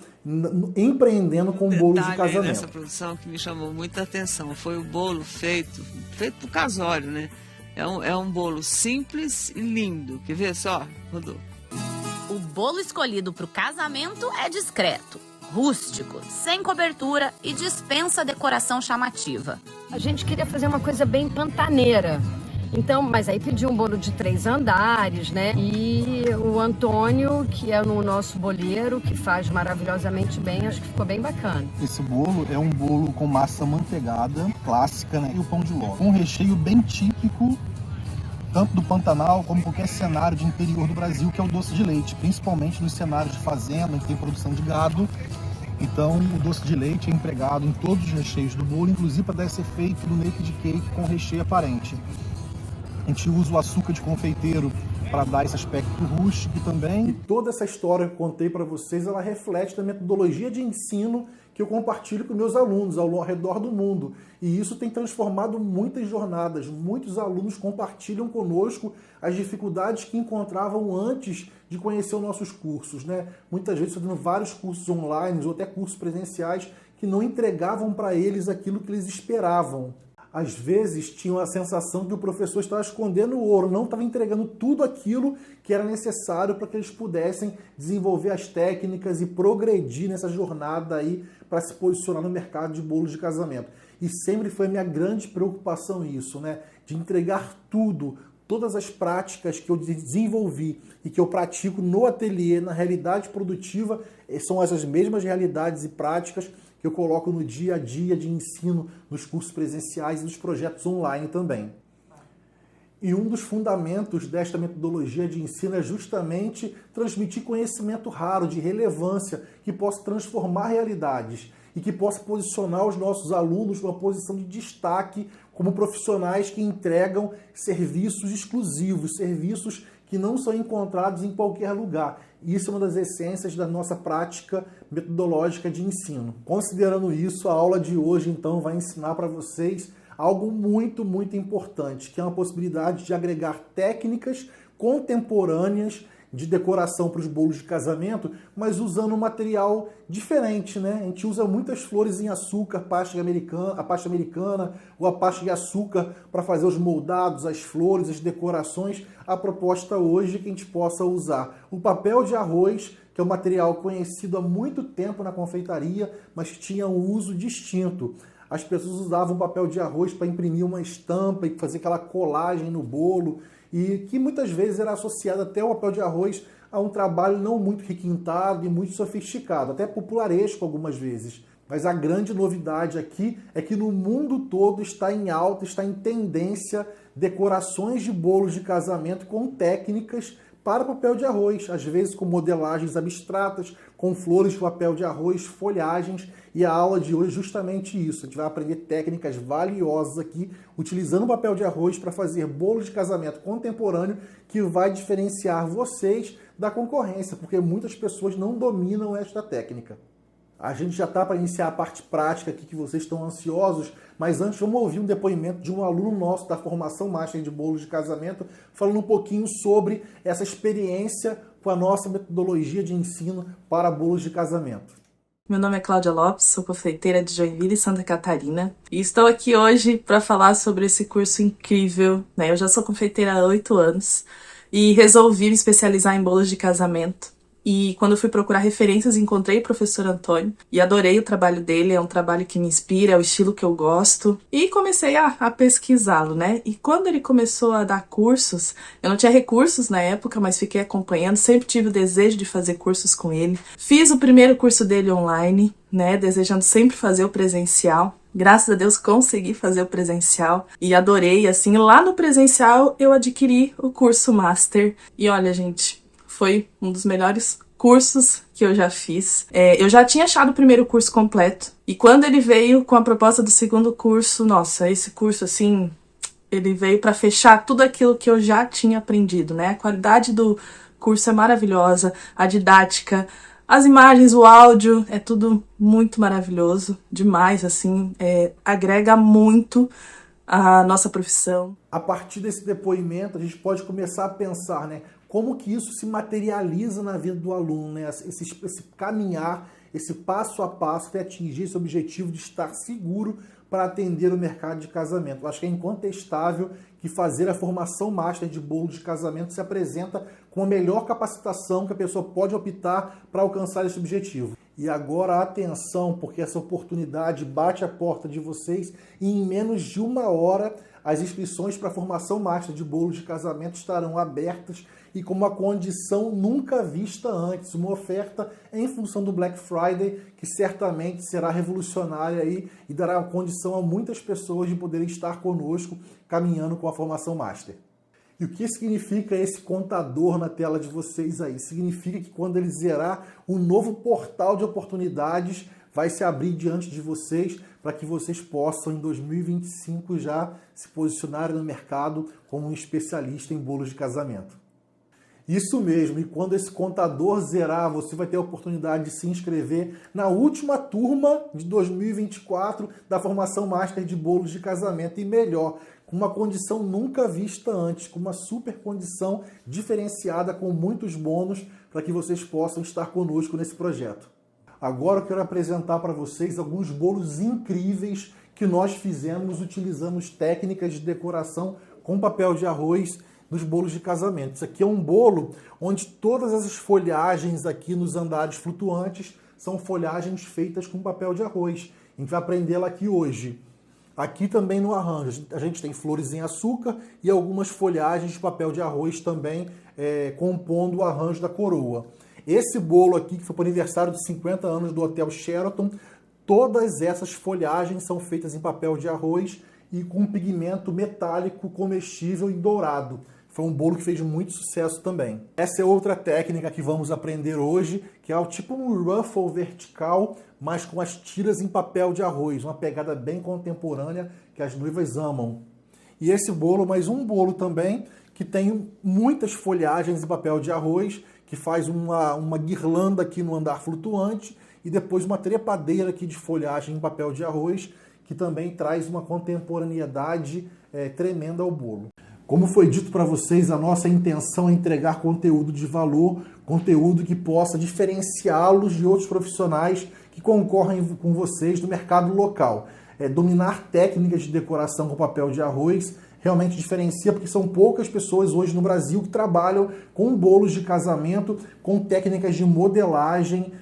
empreendendo com bolos de casamento. Nessa produção que me chamou muita atenção foi o bolo feito por casório, né? É um bolo simples e lindo. Quer ver só, Rodolfo? O bolo escolhido para o casamento é discreto, rústico, sem cobertura e dispensa decoração chamativa. A gente queria fazer uma coisa bem pantaneira. Então, mas aí pediu um bolo de 3 andares, né? E o Antônio, que é o nosso boleiro, que faz maravilhosamente bem, acho que ficou bem bacana. Esse bolo é um bolo com massa manteigada, clássica, né? E o pão de ló. Um recheio bem típico, tanto do Pantanal como qualquer cenário de interior do Brasil, que é o doce de leite, principalmente nos cenários de fazenda, em que tem produção de gado. Então, o doce de leite é empregado em todos os recheios do bolo, inclusive para dar esse efeito do naked cake com recheio aparente. A gente usa o açúcar de confeiteiro para dar esse aspecto rústico também. E toda essa história que eu contei para vocês, ela reflete da metodologia de ensino que eu compartilho com meus alunos ao redor do mundo. E isso tem transformado muitas jornadas. Muitos alunos compartilham conosco as dificuldades que encontravam antes de conhecer os nossos cursos, né? Muitas vezes fazendo vários cursos online ou até cursos presenciais que não entregavam para eles aquilo que eles esperavam. Às vezes tinham a sensação que o professor estava escondendo o ouro, não estava entregando tudo aquilo que era necessário para que eles pudessem desenvolver as técnicas e progredir nessa jornada aí para se posicionar no mercado de bolos de casamento. E sempre foi a minha grande preocupação isso, né? De entregar tudo, todas as práticas que eu desenvolvi e que eu pratico no ateliê, na realidade produtiva, são essas mesmas realidades e práticas que eu coloco no dia a dia de ensino, nos cursos presenciais e nos projetos online também. E um dos fundamentos desta metodologia de ensino é justamente transmitir conhecimento raro, de relevância, que possa transformar realidades e que possa posicionar os nossos alunos numa posição de destaque como profissionais que entregam serviços exclusivos, serviços que não são encontrados em qualquer lugar. Isso é uma das essências da nossa prática metodológica de ensino. Considerando isso, a aula de hoje, então, vai ensinar para vocês algo muito, muito importante, que é uma possibilidade de agregar técnicas contemporâneas de decoração para os bolos de casamento, mas usando um material diferente, né? A gente usa muitas flores em açúcar, a pasta americana ou a pasta de açúcar para fazer os moldados, as flores, as decorações. A proposta hoje é que a gente possa usar o papel de arroz, que é um material conhecido há muito tempo na confeitaria, mas que tinha um uso distinto. As pessoas usavam papel de arroz para imprimir uma estampa e fazer aquela colagem no bolo, e que muitas vezes era associado até o papel de arroz a um trabalho não muito requintado e muito sofisticado, até popularesco algumas vezes. Mas a grande novidade aqui é que no mundo todo está em alta, está em tendência decorações de bolos de casamento com técnicas para papel de arroz, às vezes com modelagens abstratas, com flores de papel de arroz, folhagens, e a aula de hoje é justamente isso. A gente vai aprender técnicas valiosas aqui, utilizando o papel de arroz para fazer bolos de casamento contemporâneo, que vai diferenciar vocês da concorrência, porque muitas pessoas não dominam esta técnica. A gente já está para iniciar a parte prática aqui, que vocês estão ansiosos, mas antes vamos ouvir um depoimento de um aluno nosso da formação Master de Bolos de Casamento, falando um pouquinho sobre essa experiência com a nossa metodologia de ensino para bolos de casamento. Meu nome é Cláudia Lopes, sou confeiteira de Joinville, Santa Catarina, e estou aqui hoje para falar sobre esse curso incrível, né? Eu já sou confeiteira há 8 anos e resolvi me especializar em bolos de casamento. E quando eu fui procurar referências, encontrei o professor Antônio e adorei o trabalho dele, é um trabalho que me inspira, é o estilo que eu gosto. E comecei a pesquisá-lo, né? E quando ele começou a dar cursos, eu não tinha recursos na época, mas fiquei acompanhando, sempre tive o desejo de fazer cursos com ele. Fiz o primeiro curso dele online, né? Desejando sempre fazer o presencial. Graças a Deus consegui fazer o presencial e adorei, assim. Lá no presencial eu adquiri o curso Master e olha, gente, foi um dos melhores cursos que eu já fiz. Eu já tinha achado o primeiro curso completo. E quando ele veio com a proposta do segundo curso, nossa, esse curso, assim, ele veio para fechar tudo aquilo que eu já tinha aprendido, né? A qualidade do curso é maravilhosa, a didática, as imagens, o áudio, é tudo muito maravilhoso, demais, assim, agrega muito a nossa profissão. A partir desse depoimento, a gente pode começar a pensar, né? Como que isso se materializa na vida do aluno, né? Esse caminhar, esse passo a passo até atingir esse objetivo de estar seguro para atender o mercado de casamento. Eu acho que é incontestável que fazer a formação Master de Bolo de Casamento se apresenta com a melhor capacitação que a pessoa pode optar para alcançar esse objetivo. E agora atenção, porque essa oportunidade bate a porta de vocês e em menos de 1 hora as inscrições para a formação Master de Bolo de Casamento estarão abertas e com uma condição nunca vista antes, uma oferta em função do Black Friday, que certamente será revolucionária aí e dará condição a muitas pessoas de poderem estar conosco caminhando com a formação Master. E o que significa esse contador na tela de vocês aí? Significa que quando ele zerar, um novo portal de oportunidades vai se abrir diante de vocês para que vocês possam, em 2025, já se posicionarem no mercado como um especialista em bolos de casamento. Isso mesmo, e quando esse contador zerar, você vai ter a oportunidade de se inscrever na última turma de 2024 da formação Master de Bolos de Casamento, e melhor, com uma condição nunca vista antes, com uma super condição diferenciada com muitos bônus para que vocês possam estar conosco nesse projeto. Agora eu quero apresentar para vocês alguns bolos incríveis que nós fizemos, utilizamos técnicas de decoração com papel de arroz nos bolos de casamento. Isso aqui é um bolo onde todas as folhagens aqui nos andares flutuantes são folhagens feitas com papel de arroz. A gente vai aprendê-la aqui hoje. Aqui também no arranjo, a gente tem flores em açúcar e algumas folhagens de papel de arroz também compondo o arranjo da coroa. Esse bolo aqui, que foi para o aniversário de 50 anos do Hotel Sheraton, todas essas folhagens são feitas em papel de arroz e com pigmento metálico comestível e dourado. Foi um bolo que fez muito sucesso também. Essa é outra técnica que vamos aprender hoje, que é o tipo um ruffle vertical, mas com as tiras em papel de arroz, uma pegada bem contemporânea que as noivas amam. E esse bolo, mais um bolo também, que tem muitas folhagens em papel de arroz, que faz uma guirlanda aqui no andar flutuante e depois uma trepadeira aqui de folhagem em papel de arroz, que também traz uma contemporaneidade tremenda ao bolo. Como foi dito para vocês, a nossa intenção é entregar conteúdo de valor, conteúdo que possa diferenciá-los de outros profissionais que concorrem com vocês no mercado local. Dominar técnicas de decoração com papel de arroz realmente diferencia, porque são poucas pessoas hoje no Brasil que trabalham com bolos de casamento, com técnicas de modelagem,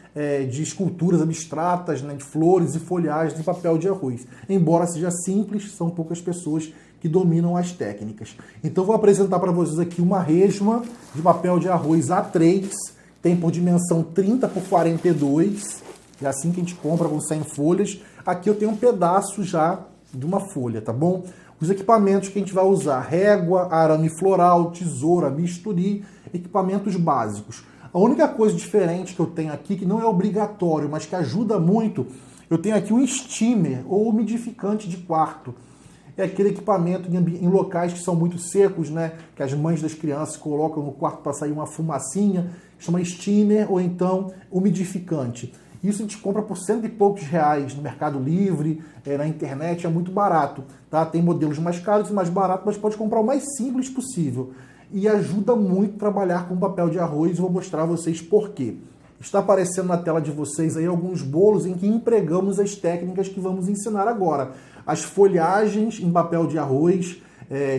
de esculturas abstratas, né, de flores e folhagens de papel de arroz. Embora seja simples, são poucas pessoas que dominam as técnicas. Então vou apresentar para vocês aqui uma resma de papel de arroz A3, tem por dimensão 30 por 42, é assim que a gente compra com 100 folhas. Aqui eu tenho um pedaço já de uma folha, tá bom? Os equipamentos que a gente vai usar: régua, arame floral, tesoura, bisturi, equipamentos básicos. A única coisa diferente que eu tenho aqui, que não é obrigatório, mas que ajuda muito, eu tenho aqui um steamer ou umidificante de quarto. É aquele equipamento em locais que são muito secos, né? Que as mães das crianças colocam no quarto para sair uma fumacinha, chama steamer ou então umidificante. Isso a gente compra por R$100 e poucos no Mercado Livre, na internet, é muito barato. Tá? Tem modelos mais caros e mais baratos, mas pode comprar o mais simples possível. E ajuda muito a trabalhar com papel de arroz, vou mostrar a vocês por quê. Está aparecendo na tela de vocês aí alguns bolos em que empregamos as técnicas que vamos ensinar agora. As folhagens em papel de arroz,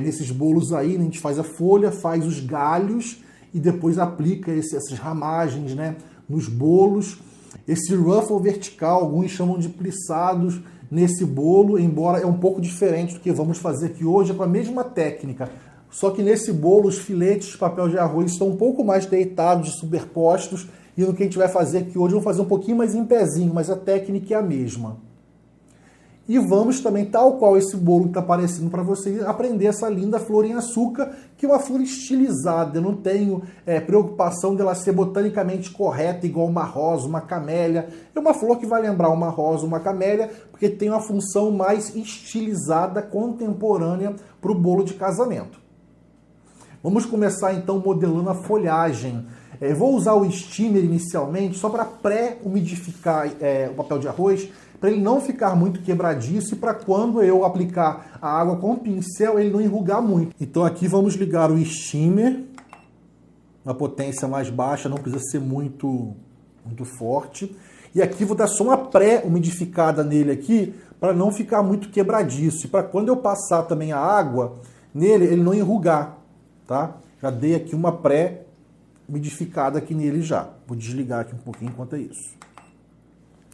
nesses bolos aí, a gente faz a folha, faz os galhos e depois aplica essas ramagens, né, nos bolos. Esse ruffle vertical, alguns chamam de plissados nesse bolo, embora é um pouco diferente do que vamos fazer aqui hoje, é com a mesma técnica. Só que nesse bolo os filetes de papel de arroz estão um pouco mais deitados, superpostos, e no que a gente vai fazer aqui hoje, eu vou fazer um pouquinho mais em pezinho, mas a técnica é a mesma. E vamos também, tal qual esse bolo que está aparecendo para vocês, aprender essa linda flor em açúcar, que é uma flor estilizada. Eu não tenho preocupação dela ser botanicamente correta, igual uma rosa, uma camélia. É uma flor que vai lembrar uma rosa, uma camélia, porque tem uma função mais estilizada, contemporânea para o bolo de casamento. Vamos começar então modelando a folhagem. Vou usar o steamer inicialmente, só para pré-umidificar o papel de arroz, para ele não ficar muito quebradiço e para quando eu aplicar a água com o pincel ele não enrugar muito. Então aqui vamos ligar o steamer, uma potência mais baixa, não precisa ser muito forte. E aqui vou dar só uma pré-umidificada nele aqui, para não ficar muito quebradiço. E para quando eu passar também a água nele, ele não enrugar, tá? Já dei aqui uma pré-umidificada aqui nele já. Vou desligar aqui um pouquinho enquanto é isso.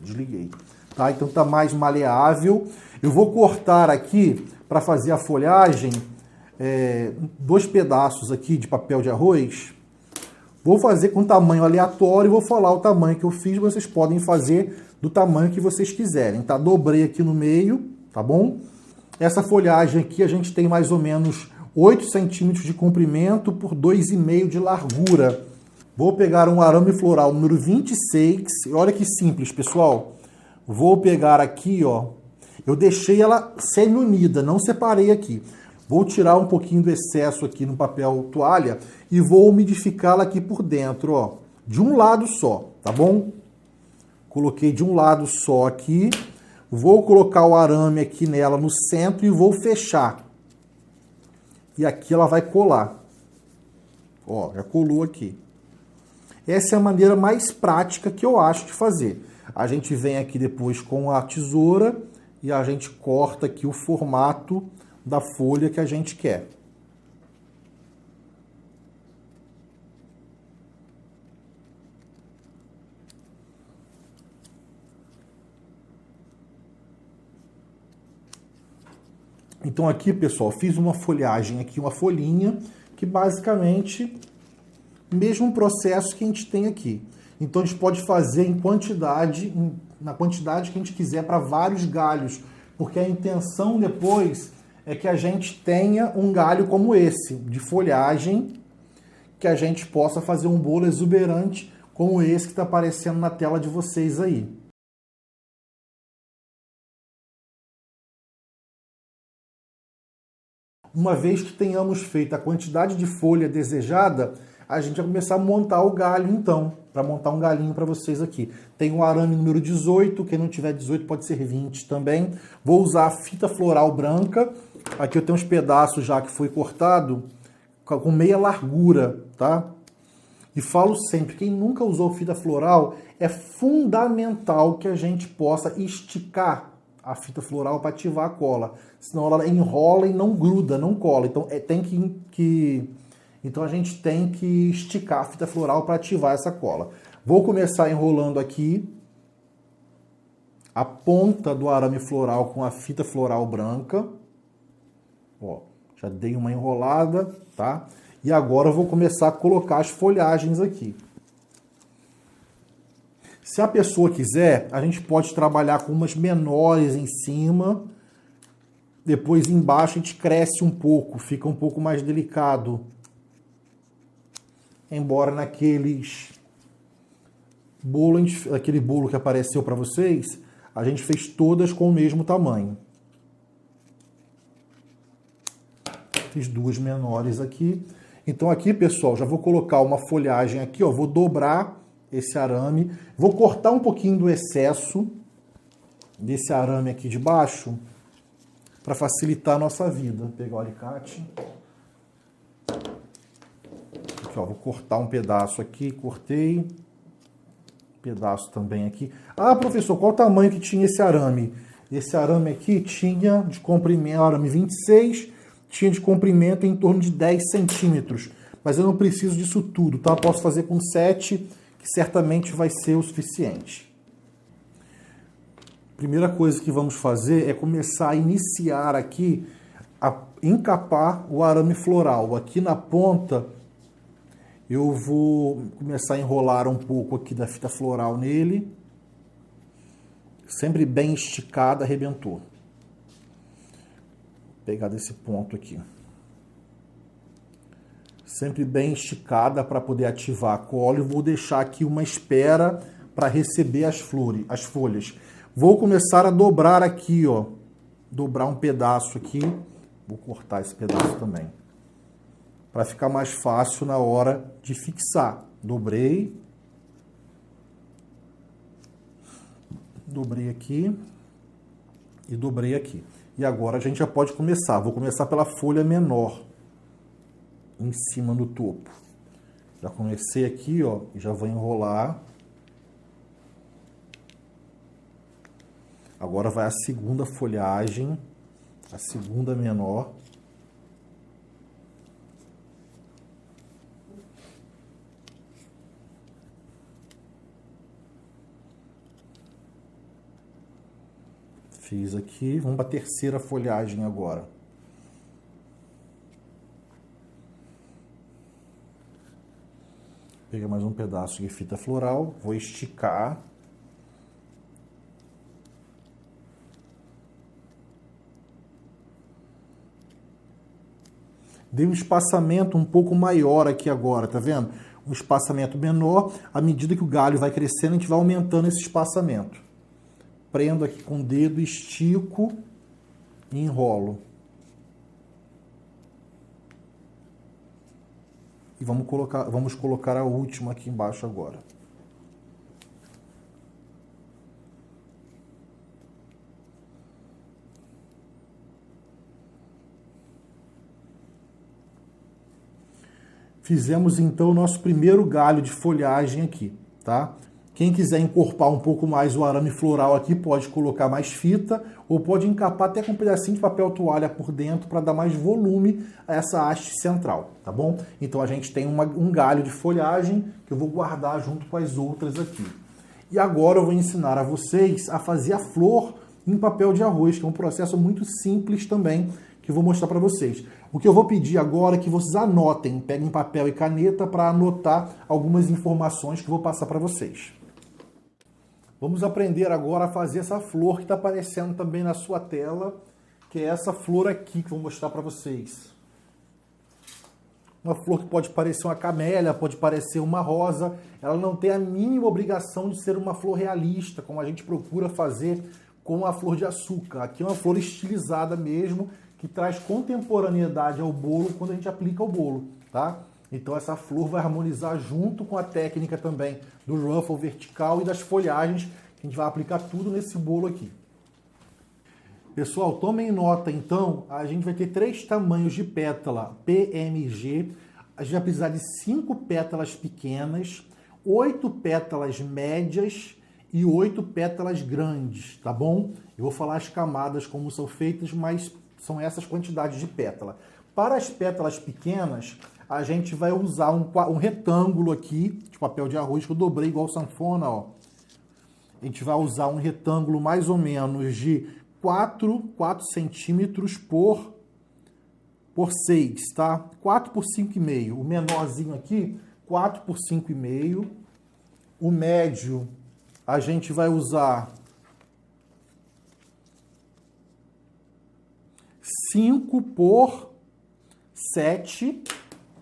Desliguei. Tá, então está mais maleável. Eu vou cortar aqui, para fazer a folhagem, 2 pedaços aqui de papel de arroz. Vou fazer com tamanho aleatório e vou falar o tamanho que eu fiz. Vocês podem fazer do tamanho que vocês quiserem. Tá? Dobrei aqui no meio, tá bom? Essa folhagem aqui a gente tem mais ou menos 8 centímetros de comprimento por 2,5 de largura. Vou pegar um arame floral número 26. Olha que simples, pessoal. Vou pegar aqui, ó, eu deixei ela semi-unida, não separei aqui. Vou tirar um pouquinho do excesso aqui no papel toalha e vou umidificá-la aqui por dentro, ó, de um lado só, tá bom? Coloquei de um lado só aqui, vou colocar o arame aqui nela no centro e vou fechar. E aqui ela vai colar. Ó, já colou aqui. Essa é a maneira mais prática que eu acho de fazer. A gente vem aqui depois com a tesoura e a gente corta aqui o formato da folha que a gente quer. Então aqui, pessoal, fiz uma folhagem aqui, uma folhinha, que basicamente o mesmo processo que a gente tem aqui. Então a gente pode fazer em quantidade, na quantidade que a gente quiser para vários galhos, porque a intenção depois é que a gente tenha um galho como esse, de folhagem, que a gente possa fazer um bolo exuberante como esse que está aparecendo na tela de vocês aí. Uma vez que tenhamos feito a quantidade de folha desejada, a gente vai começar a montar o galho então. para montar um galinho para vocês aqui. Tem o arame número 18, quem não tiver 18 pode ser 20 também. Vou usar a fita floral branca. Aqui eu tenho uns pedaços já que foi cortado com meia largura, tá? E falo sempre, quem nunca usou fita floral, é fundamental que a gente possa esticar a fita floral para ativar a cola. Senão ela enrola e não gruda, não cola. Então então a gente tem que esticar a fita floral para ativar essa cola. Vou começar enrolando aqui a ponta do arame floral com a fita floral branca. Ó, já dei uma enrolada, tá? E agora eu vou começar a colocar as folhagens aqui. Se a pessoa quiser, a gente pode trabalhar com umas menores em cima. Depois embaixo a gente cresce um pouco, fica um pouco mais delicado. Embora aquele bolo que apareceu para vocês, a gente fez todas com o mesmo tamanho. Fiz duas menores aqui. Então aqui, pessoal, já vou colocar uma folhagem aqui, ó, vou dobrar esse arame, vou cortar um pouquinho do excesso desse arame aqui de baixo para facilitar a nossa vida. Vou pegar o alicate. Aqui, ó, vou cortar um pedaço aqui, cortei. Um pedaço também aqui. Ah, professor, qual o tamanho que tinha esse arame? Esse arame aqui tinha de comprimento, arame 26, tinha de comprimento em torno de 10 centímetros. Mas eu não preciso disso tudo, tá? Posso fazer com 7, que certamente vai ser o suficiente. Primeira coisa que vamos fazer é começar a iniciar aqui, a encapar o arame floral. Aqui na ponta, eu vou começar a enrolar um pouco aqui da fita floral nele. Sempre bem esticada, arrebentou. Vou pegar desse ponto aqui. Sempre bem esticada para poder ativar a cola. E vou deixar aqui uma espera para receber as folhas. Vou começar a dobrar aqui, ó. Dobrar um pedaço aqui. Vou cortar esse pedaço também. Para ficar mais fácil na hora de fixar. Dobrei. Dobrei aqui. E dobrei aqui. E agora a gente já pode começar. Vou começar pela folha menor. Em cima do topo. Já comecei aqui, ó. E já vou enrolar. Agora vai a segunda folhagem. A segunda menor. Fiz aqui. Vamos para a terceira folhagem agora. Peguei mais um pedaço de fita floral. Vou esticar. Dei um espaçamento um pouco maior aqui agora, tá vendo? Um espaçamento menor. À medida que o galho vai crescendo, a gente vai aumentando esse espaçamento. Prendo aqui com o dedo, estico e enrolo. E vamos colocar a última aqui embaixo agora. Fizemos então o nosso primeiro galho de folhagem aqui, tá? Quem quiser encorpar um pouco mais o arame floral aqui, pode colocar mais fita ou pode encapar até com um pedacinho de papel toalha por dentro para dar mais volume a essa haste central, tá bom? Então a gente tem um galho de folhagem que eu vou guardar junto com as outras aqui. E agora eu vou ensinar a vocês a fazer a flor em papel de arroz, que é um processo muito simples também, que eu vou mostrar para vocês. O que eu vou pedir agora é que vocês anotem, peguem papel e caneta para anotar algumas informações que eu vou passar para vocês. Vamos aprender agora a fazer essa flor que está aparecendo também na sua tela, que é essa flor aqui que eu vou mostrar para vocês. Uma flor que pode parecer uma camélia, pode parecer uma rosa, ela não tem a mínima obrigação de ser uma flor realista, como a gente procura fazer com a flor de açúcar. Aqui é uma flor estilizada mesmo, que traz contemporaneidade ao bolo quando a gente aplica o bolo, tá? Então essa flor vai harmonizar junto com a técnica também do ruffle vertical e das folhagens, que a gente vai aplicar tudo nesse bolo aqui. Pessoal, tomem nota então, a gente vai ter 3 tamanhos de pétala PMG, a gente vai precisar de 5 pétalas pequenas, 8 pétalas médias e 8 pétalas grandes, tá bom? Eu vou falar as camadas como são feitas, mas são essas quantidades de pétala. Para as pétalas pequenas, a gente vai usar um retângulo aqui de papel de arroz, que eu dobrei igual sanfona, ó. A gente vai usar um retângulo mais ou menos de 4 centímetros por 6, tá? 4 por 5,5. O menorzinho aqui, 4 por 5,5. O médio, a gente vai usar 5 por 7.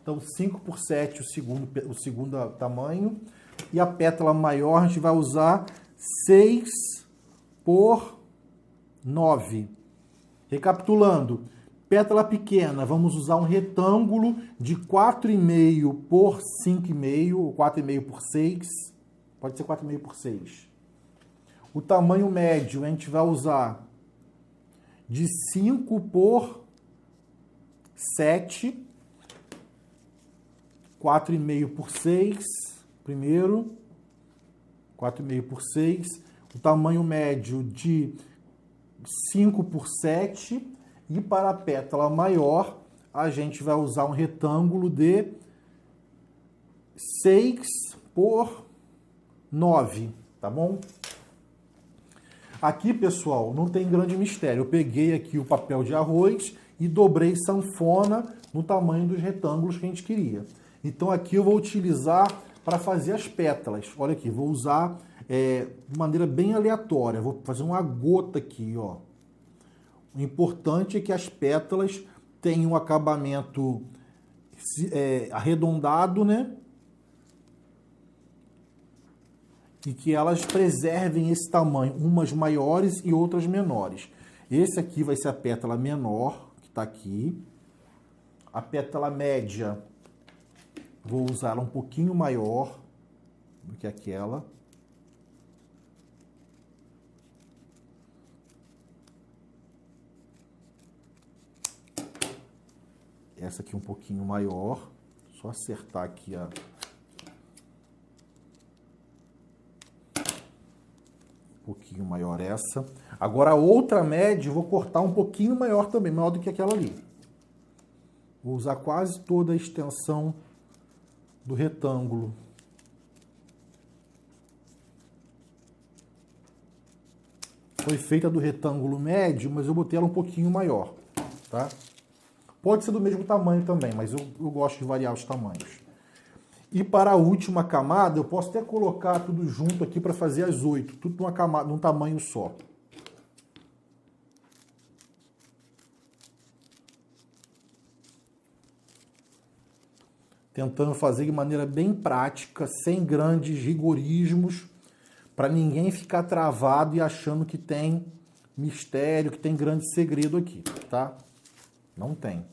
Então, 5 por 7 o segundo tamanho. E a pétala maior a gente vai usar 6 por 9. Recapitulando, pétala pequena, vamos usar um retângulo de 4,5 por 5,5, ou 4,5 por 6. Pode ser 4,5 por 6. O tamanho médio a gente vai usar de 5 por 7. 4,5 por 6, primeiro, 4,5 por 6, o tamanho médio de 5 por 7, e para a pétala maior, a gente vai usar um retângulo de 6 por 9, tá bom? Aqui, pessoal, não tem grande mistério. Eu peguei aqui o papel de arroz e dobrei sanfona no tamanho dos retângulos que a gente queria. Então aqui eu vou utilizar para fazer as pétalas. Olha aqui, vou usar de maneira bem aleatória. Vou fazer uma gota aqui, ó. O importante é que as pétalas tenham um acabamento arredondado, né? E que elas preservem esse tamanho, umas maiores e outras menores. Esse aqui vai ser a pétala menor, que está aqui. A pétala média, vou usar ela um pouquinho maior do que aquela. Essa aqui um pouquinho maior. Só acertar aqui a... Um pouquinho maior essa. Agora a outra média eu vou cortar um pouquinho maior também, maior do que aquela ali. Vou usar quase toda a extensão do retângulo. Foi feita do retângulo médio, mas eu botei ela um pouquinho maior, tá? Pode ser do mesmo tamanho também, mas eu gosto de variar os tamanhos. E para a última camada, eu posso até colocar tudo junto aqui para fazer as 8, tudo numa camada, num tamanho só. Tentando fazer de maneira bem prática, sem grandes rigorismos, para ninguém ficar travado e achando que tem mistério, que tem grande segredo aqui, tá? Não tem.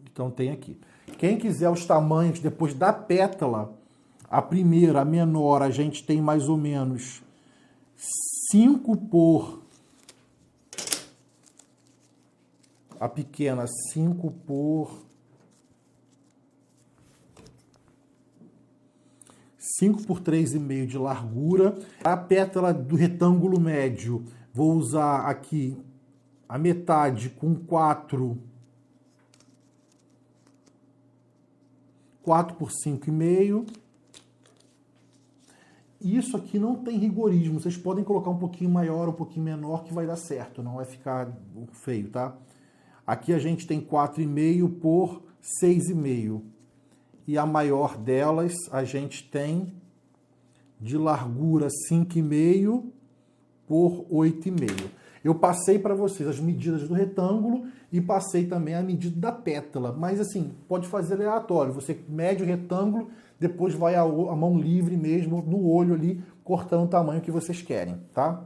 Então tem aqui. Quem quiser os tamanhos depois da pétala, a primeira, a menor, a gente tem mais ou menos 5 por... A pequena, 5 por... 5 por 3,5 de largura. A pétala do retângulo médio, vou usar aqui a metade com 4 por 5,5. Isso aqui não tem rigorismo. Vocês podem colocar um pouquinho maior, um pouquinho menor, que vai dar certo. Não vai ficar feio, tá? Aqui a gente tem 4,5 por 6,5. E a maior delas a gente tem de largura 5,5 por 8,5. Eu passei para vocês as medidas do retângulo e passei também a medida da pétala. Mas assim, pode fazer aleatório. Você mede o retângulo, depois vai a mão livre mesmo no olho ali, cortando o tamanho que vocês querem, tá?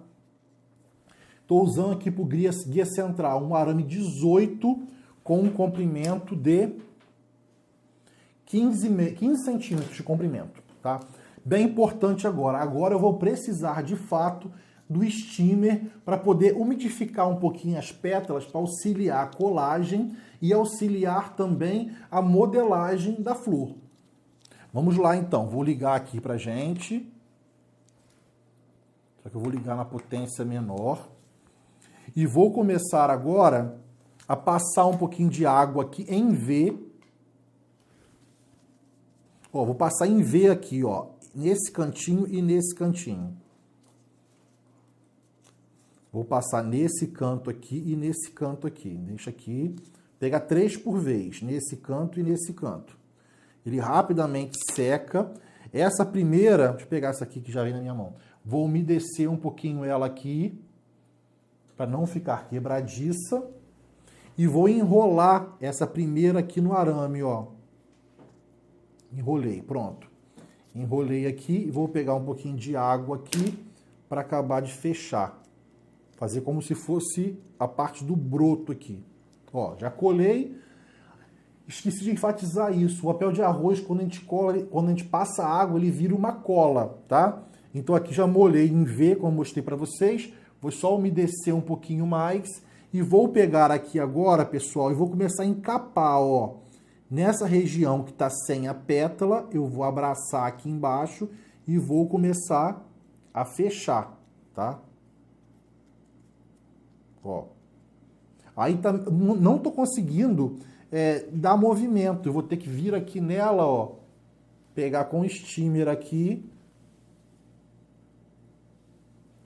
Estou usando aqui para o guia central um arame 18 com um comprimento de 15 centímetros de comprimento, tá? Bem importante agora. Agora eu vou precisar, de fato, do steamer para poder umidificar um pouquinho as pétalas, para auxiliar a colagem e auxiliar também a modelagem da flor. Vamos lá, então. Vou ligar aqui pra gente. Só que eu vou ligar na potência menor. E vou começar agora a passar um pouquinho de água aqui em V. Ó, vou passar em V aqui, ó, nesse cantinho e nesse cantinho. Vou passar nesse canto aqui e nesse canto aqui. Deixa aqui. Pegar 3 por vez, nesse canto e nesse canto. Ele rapidamente seca. Essa primeira, deixa eu pegar essa aqui que já vem na minha mão. Vou umedecer um pouquinho ela aqui, para não ficar quebradiça. E vou enrolar essa primeira aqui no arame, ó. Enrolei, pronto. Enrolei aqui e vou pegar um pouquinho de água aqui para acabar de fechar. Fazer como se fosse a parte do broto aqui. Ó, já colei. Esqueci de enfatizar isso. O papel de arroz, quando a gente cola, quando a gente passa água, ele vira uma cola, tá? Então aqui já molhei em V, como mostrei para vocês. Vou só umedecer um pouquinho mais. E vou pegar aqui agora, pessoal, e vou começar a encapar, ó. Nessa região que está sem a pétala, eu vou abraçar aqui embaixo e vou começar a fechar, tá? Ó. Aí tá, não estou conseguindo dar movimento. Eu vou ter que vir aqui nela, ó. Pegar com o steamer aqui.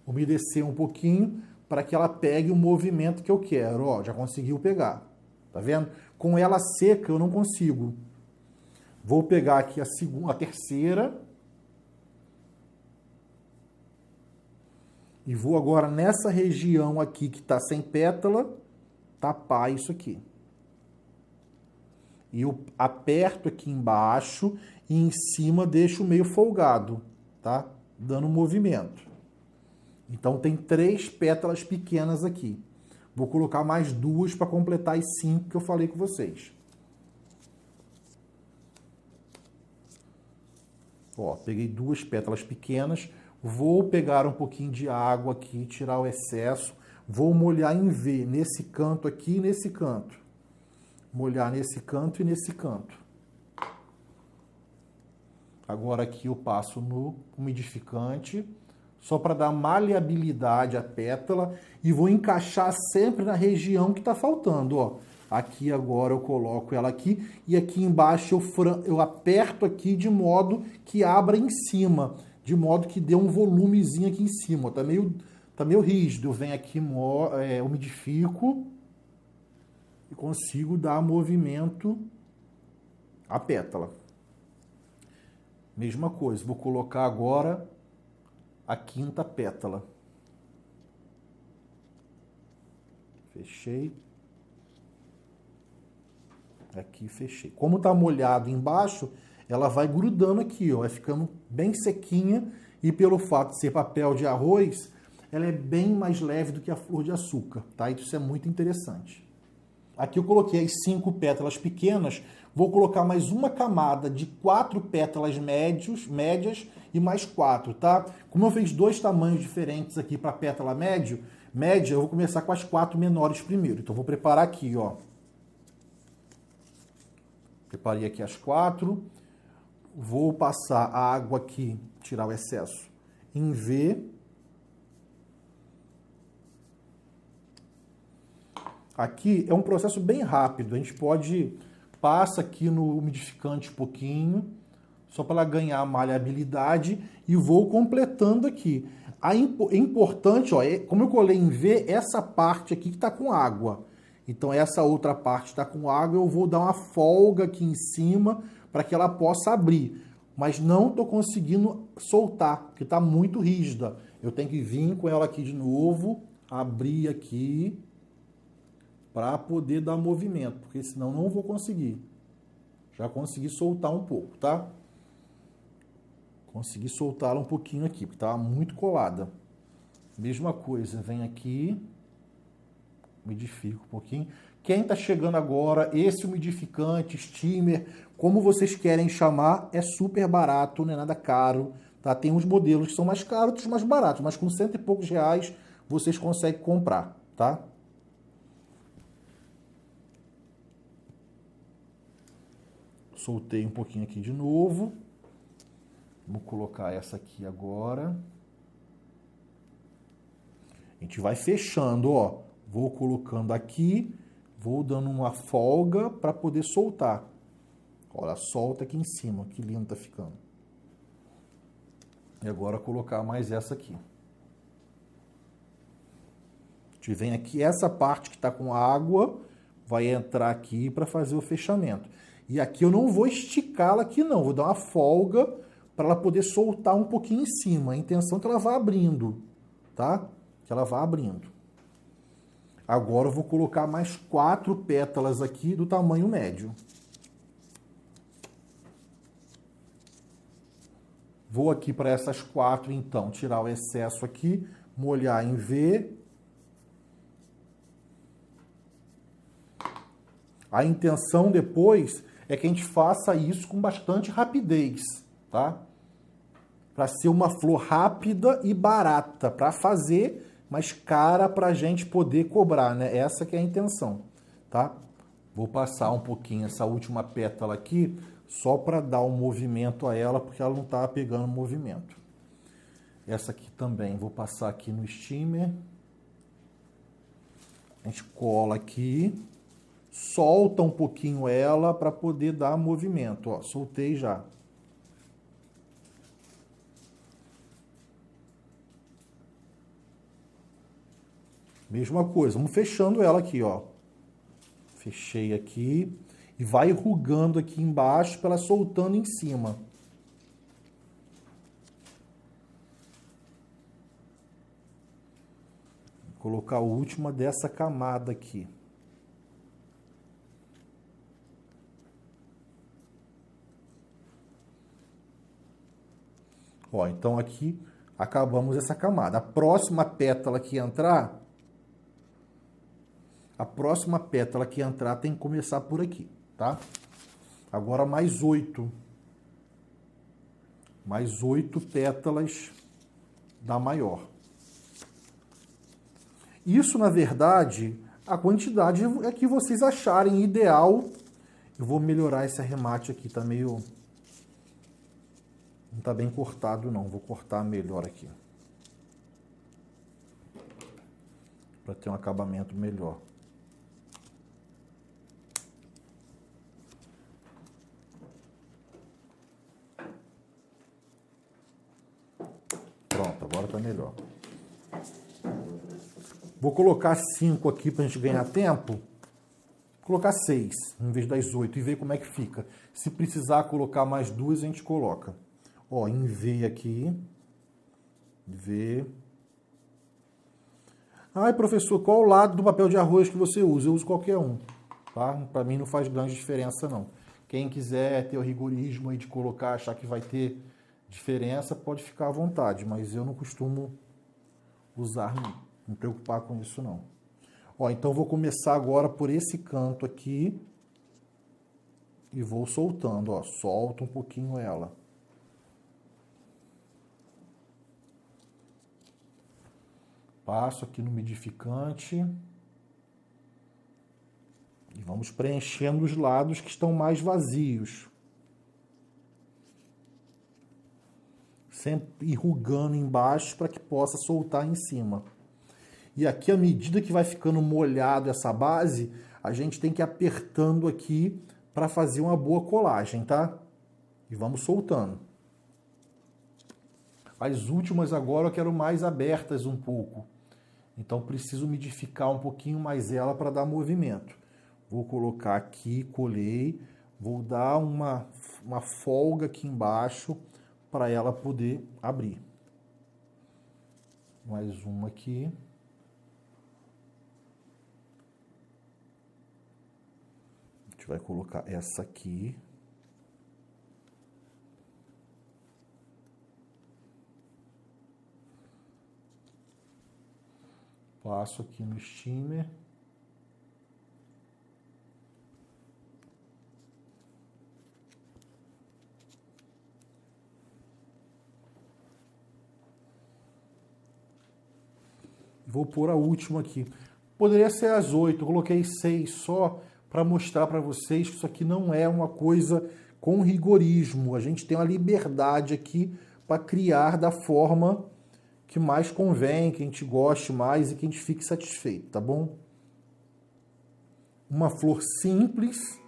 Umedecer um pouquinho para que ela pegue o movimento que eu quero. Ó, já conseguiu pegar. Tá vendo? Com ela seca eu não consigo. Vou pegar aqui a terceira. E vou agora nessa região aqui que está sem pétala, tapar isso aqui. E eu aperto aqui embaixo e em cima deixo meio folgado, tá? Dando movimento. Então tem 3 pétalas pequenas aqui. Vou colocar mais 2 para completar as 5 que eu falei com vocês. Ó, peguei 2 pétalas pequenas. Vou pegar um pouquinho de água aqui, tirar o excesso. Vou molhar em V, nesse canto aqui e nesse canto. Molhar nesse canto e nesse canto. Agora aqui eu passo no umidificante, só para dar maleabilidade à pétala. E vou encaixar sempre na região que está faltando, ó. Aqui agora eu coloco ela aqui e aqui embaixo eu aperto aqui de modo que abra em cima. De modo que dê um volumezinho aqui em cima. Tá meio rígido. Eu venho aqui, umidifico e consigo dar movimento à pétala. Mesma coisa. Vou colocar agora a 5ª pétala. Fechei. Aqui fechei. Como tá molhado embaixo, ela vai grudando aqui, ó, vai ficando bem sequinha e pelo fato de ser papel de arroz, ela é bem mais leve do que a flor de açúcar, tá? Isso é muito interessante. Aqui eu coloquei as 5 pétalas pequenas, vou colocar mais uma camada de 4 pétalas médias e mais 4, tá? Como eu fiz 2 tamanhos diferentes aqui para pétala média, eu vou começar com as 4 menores primeiro. Então vou preparar aqui, ó. Preparei aqui as 4. Vou passar a água aqui, tirar o excesso, em V. Aqui é um processo bem rápido. A gente passa aqui no umidificante um pouquinho, só para ela ganhar maleabilidade, e vou completando aqui. É importante, ó, como eu colei em V, essa parte aqui que está com água. Então essa outra parte está com água, eu vou dar uma folga aqui em cima, para que ela possa abrir. Mas não estou conseguindo soltar, porque está muito rígida. Eu tenho que vir com ela aqui de novo, abrir aqui, para poder dar movimento, porque senão não vou conseguir. Já consegui soltar um pouco, tá? Consegui soltá-la um pouquinho aqui, porque estava muito colada. Mesma coisa, vem aqui, Umidifico um pouquinho. Quem está chegando agora, esse umidificante, steamer, como vocês querem chamar, é super barato, não é nada caro. Tá? Tem uns modelos que são mais caros, outros mais baratos, mas com R$100 e poucos vocês conseguem comprar, tá? Soltei um pouquinho aqui de novo. Vou colocar essa aqui agora. A gente vai fechando, ó. Vou colocando aqui, vou dando uma folga para poder soltar. Olha, solta aqui em cima, que lindo tá ficando. E agora colocar mais essa aqui. A gente vem aqui, essa parte que tá com água, vai entrar aqui para fazer o fechamento. E aqui eu não vou esticá-la aqui não, vou dar uma folga para ela poder soltar um pouquinho em cima. A intenção é que ela vá abrindo, tá? Que ela vá abrindo. Agora eu vou colocar mais 4 pétalas aqui do tamanho médio. Vou aqui para essas 4, então, tirar o excesso aqui, molhar em V. A intenção depois é que a gente faça isso com bastante rapidez, tá? Para ser uma flor rápida e barata para fazer, mas cara para a gente poder cobrar, né? Essa que é a intenção, tá? Vou passar um pouquinho essa última pétala aqui, só para dar um movimento a ela, porque ela não está pegando movimento. Essa aqui também vou passar aqui no steamer. A gente cola aqui, solta um pouquinho ela para poder dar movimento. Ó, soltei já. Mesma coisa, vamos fechando ela aqui, ó. Fechei aqui e vai enrugando aqui embaixo para ela soltando em cima. Vou colocar a última dessa camada aqui. Ó, então aqui acabamos essa camada. A próxima pétala que entrar, tem que começar por aqui, tá? Agora mais 8. Mais 8 pétalas da maior. Isso, na verdade, a quantidade é que vocês acharem ideal. Eu vou melhorar esse arremate aqui, tá meio... Não tá bem cortado, não. Vou cortar melhor aqui. Para ter um acabamento melhor. Pronto, agora tá melhor. Vou colocar 5 aqui pra gente ganhar tempo. Vou colocar 6 em vez das 8 e ver como é que fica. Se precisar colocar mais 2, a gente coloca. Ó, em V aqui. V. Ai, professor, qual o lado do papel de arroz que você usa? Eu uso qualquer um, tá? Pra mim não faz grande diferença, não. Quem quiser ter o rigorismo aí de colocar, achar que vai ter diferença, pode ficar à vontade, mas eu não costumo usar, me preocupar com isso, não. Ó, então vou começar agora por esse canto aqui e vou soltando, ó, solta um pouquinho ela. Passo aqui no umidificante e vamos preenchendo os lados que estão mais vazios. Sempre enrugando embaixo para que possa soltar em cima. E aqui, à medida que vai ficando molhado essa base, a gente tem que ir apertando aqui para fazer uma boa colagem, tá? E vamos soltando. As últimas agora eu quero mais abertas um pouco. Então preciso umidificar um pouquinho mais ela para dar movimento. Vou colocar aqui, colei, vou dar uma folga aqui embaixo para ela poder abrir. Mais uma aqui. A gente vai colocar essa aqui. Passo aqui no steamer Vou pôr a última aqui. Poderia ser as 8, eu coloquei 6 só para mostrar para vocês que isso aqui não é uma coisa com rigorismo. A gente tem uma liberdade aqui para criar da forma que mais convém, que a gente goste mais e que a gente fique satisfeito, tá bom? Uma flor simples.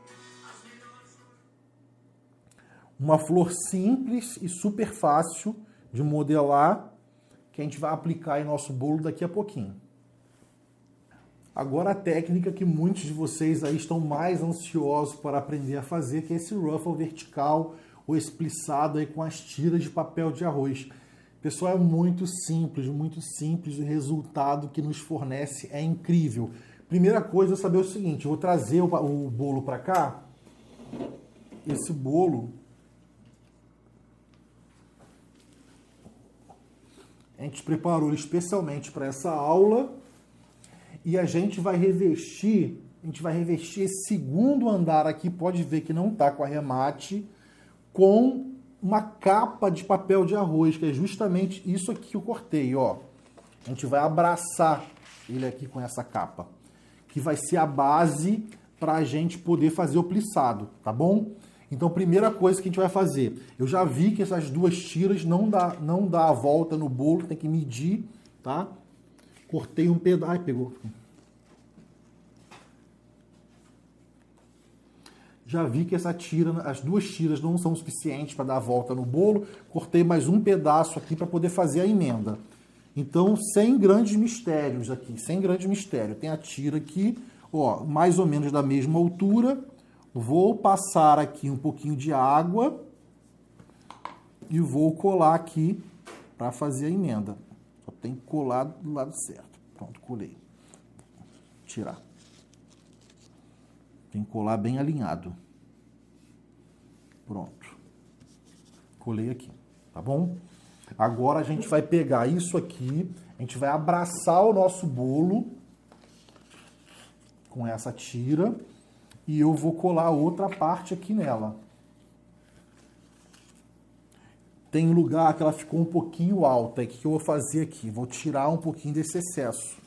Uma flor simples e super fácil de modelar, que a gente vai aplicar em nosso bolo daqui a pouquinho. Agora a técnica que muitos de vocês aí estão mais ansiosos para aprender a fazer, que é esse ruffle vertical ou esse plissado aí com as tiras de papel de arroz. Pessoal, é muito simples, o resultado que nos fornece é incrível. Primeira coisa é saber o seguinte, eu vou trazer o bolo para cá. Esse bolo a gente preparou especialmente para essa aula e a gente vai revestir esse segundo andar aqui, pode ver que não está com arremate, com uma capa de papel de arroz, que é justamente isso aqui que eu cortei, ó. A gente vai abraçar ele aqui com essa capa, que vai ser a base para a gente poder fazer o plissado, tá bom? Então, primeira coisa que a gente vai fazer, eu já vi que essas duas tiras não dá a volta no bolo, tem que medir, tá? Cortei um pedaço, ai, pegou. Já vi que as duas tiras não são suficientes para dar a volta no bolo, cortei mais um pedaço aqui para poder fazer a emenda. Então, sem grandes mistérios aqui, sem grande mistério. Tem a tira aqui, ó, mais ou menos da mesma altura. Vou passar aqui um pouquinho de água e vou colar aqui para fazer a emenda. Só tem que colar do lado certo. Pronto, colei. Tirar. Tem que colar bem alinhado. Pronto. Colei aqui, tá bom? Agora a gente vai pegar isso aqui, a gente vai abraçar o nosso bolo com essa tira e eu vou colar outra parte aqui nela. Tem lugar que ela ficou um pouquinho alta, o que eu vou fazer aqui? Vou tirar um pouquinho desse excesso.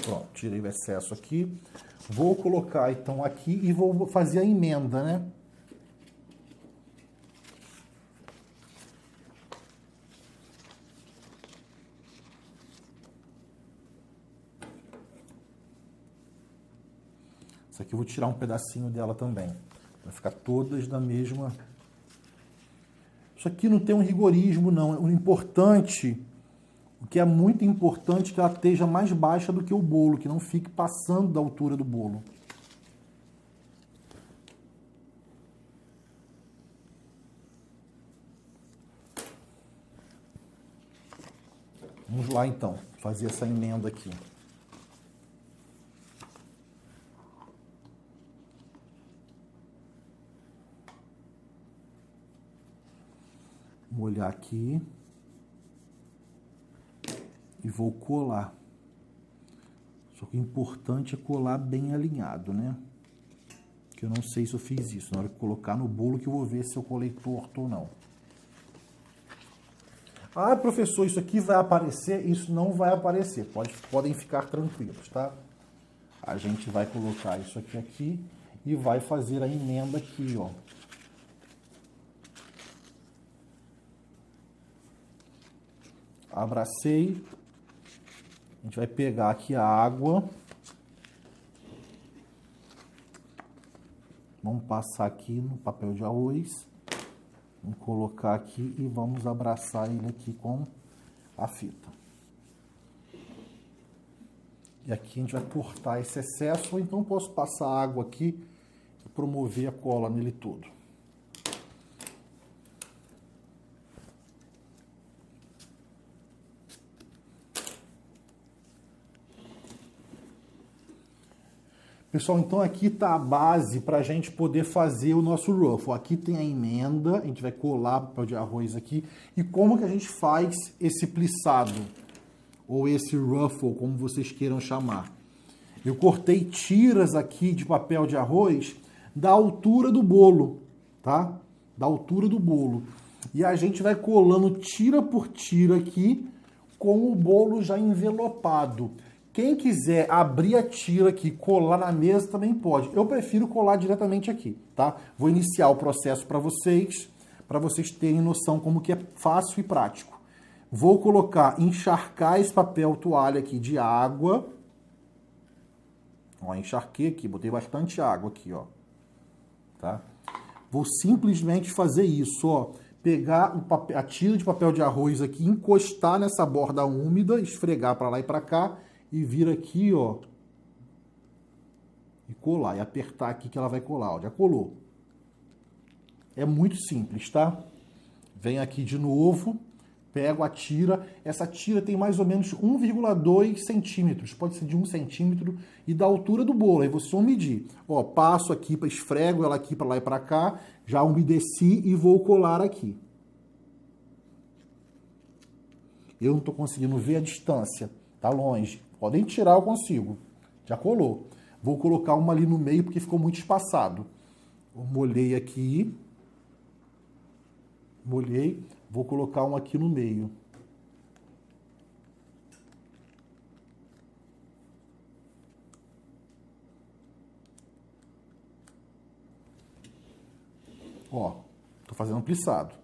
Pronto, tirei o excesso aqui. Vou colocar então aqui e vou fazer a emenda, né? Isso aqui eu vou tirar um pedacinho dela também. Vai ficar todas da mesma... Isso aqui não tem um rigorismo, não. O importante... O que é muito importante é que ela esteja mais baixa do que o bolo, que não fique passando da altura do bolo. Vamos lá então, fazer essa emenda aqui. Molhar aqui. E vou colar. Só que o importante é colar bem alinhado, né? Que eu não sei se eu fiz isso. Na hora de colocar no bolo que eu vou ver se eu colei torto ou não. Ah, professor, isso aqui vai aparecer? Isso não vai aparecer. Podem ficar tranquilos, tá? A gente vai colocar isso aqui e vai fazer a emenda aqui, ó. Abracei. A gente vai pegar aqui a água. Vamos passar aqui no papel de arroz. Vamos colocar aqui e vamos abraçar ele aqui com a fita. E aqui a gente vai cortar esse excesso, ou então posso passar água aqui e promover a cola nele todo. Pessoal, então aqui está a base para a gente poder fazer o nosso ruffle. Aqui tem a emenda, a gente vai colar o papel de arroz aqui. E como que a gente faz esse plissado? ou esse ruffle, como vocês queiram chamar. Eu cortei tiras aqui de papel de arroz da altura do bolo, tá? Da altura do bolo. E a gente vai colando tira por tira aqui com o bolo já envelopado. Quem quiser abrir a tira aqui, colar na mesa, também pode. Eu prefiro colar diretamente aqui, tá? Vou iniciar o processo para vocês terem noção como que é fácil e prático. Vou colocar, encharcar esse papel toalha aqui de água. Ó, encharquei aqui, botei bastante água aqui, ó. Tá? Vou simplesmente fazer isso, ó. Pegar a tira de papel de arroz aqui, encostar nessa borda úmida, esfregar para lá e para cá e vir aqui, ó. E colar, e apertar aqui que ela vai colar, ó. Já colou. É muito simples, tá? Venho aqui de novo, pego a tira. Essa tira tem mais ou menos 1,2 centímetros, pode ser de 1 centímetro, e da altura do bolo. Aí vocês vão medir. Ó, passo aqui, esfrego ela aqui para lá e para cá, já umedeci e vou colar aqui. Eu não estou conseguindo ver a distância, tá longe. Podem tirar, eu consigo. Já colou. Vou colocar uma ali no meio porque ficou muito espaçado. Eu molhei aqui. Molhei. Vou colocar um aqui no meio. Ó, tô fazendo um plissado.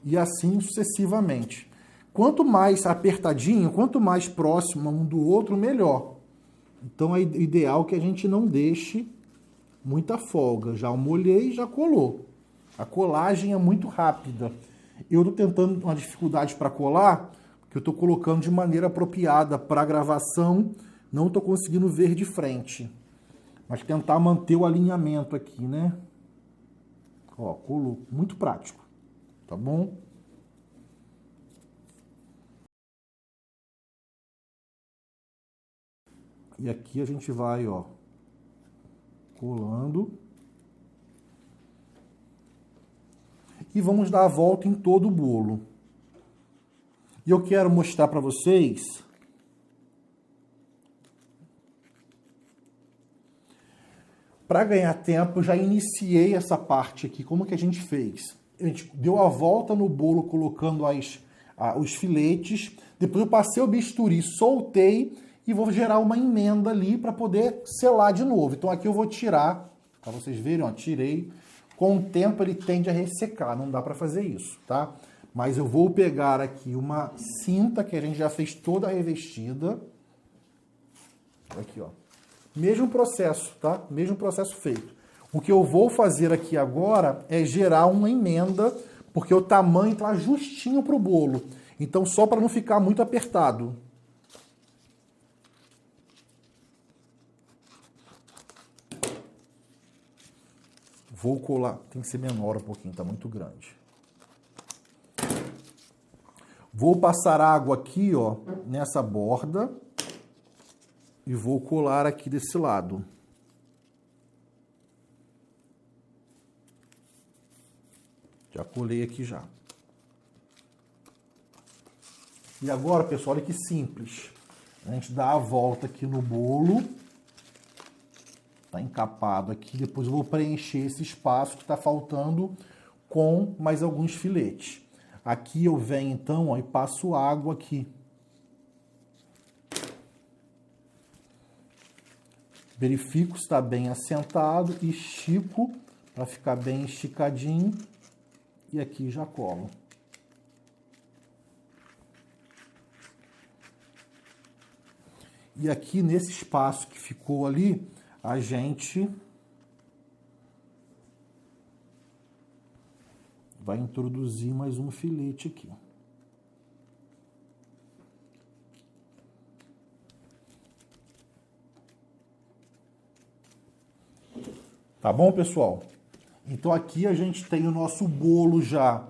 E assim sucessivamente. Quanto mais apertadinho, quanto mais próximo um do outro, melhor. Então é ideal que a gente não deixe muita folga. Já molhei e já colou. A colagem é muito rápida. Eu estou tentando uma dificuldade para colar, que eu estou colocando de maneira apropriada para a gravação, não estou conseguindo ver de frente. Mas tentar manter o alinhamento aqui, né? Ó, colou. Muito prático, tá bom? E aqui a gente vai, ó, colando. E vamos dar a volta em todo o bolo. E eu quero mostrar para vocês para ganhar tempo, eu já iniciei essa parte aqui. Como que a gente fez? A gente deu a volta no bolo colocando os filetes. Depois eu passei o bisturi, soltei e vou gerar uma emenda ali para poder selar de novo. Então aqui eu vou tirar, para vocês verem, ó, tirei. Com o tempo ele tende a ressecar, não dá para fazer isso, tá? Mas eu vou pegar aqui uma cinta que a gente já fez toda revestida. Aqui, ó. Mesmo processo, tá? Mesmo processo feito. O que eu vou fazer aqui agora é gerar uma emenda, porque o tamanho tá justinho pro bolo. Então só para não ficar muito apertado. Vou colar, tem que ser menor um pouquinho, tá muito grande. Vou passar água aqui, ó, nessa borda e vou colar aqui desse lado. Já colei aqui já. E agora, pessoal, olha que simples. A gente dá a volta aqui no bolo. Tá encapado aqui, depois eu vou preencher esse espaço que está faltando com mais alguns filetes. Aqui eu venho então, ó, e passo água aqui. Verifico se está bem assentado, estico para ficar bem esticadinho e aqui já colo. E aqui nesse espaço que ficou ali, a gente vai introduzir mais um filete aqui. Tá bom, pessoal? Então aqui a gente tem o nosso bolo já.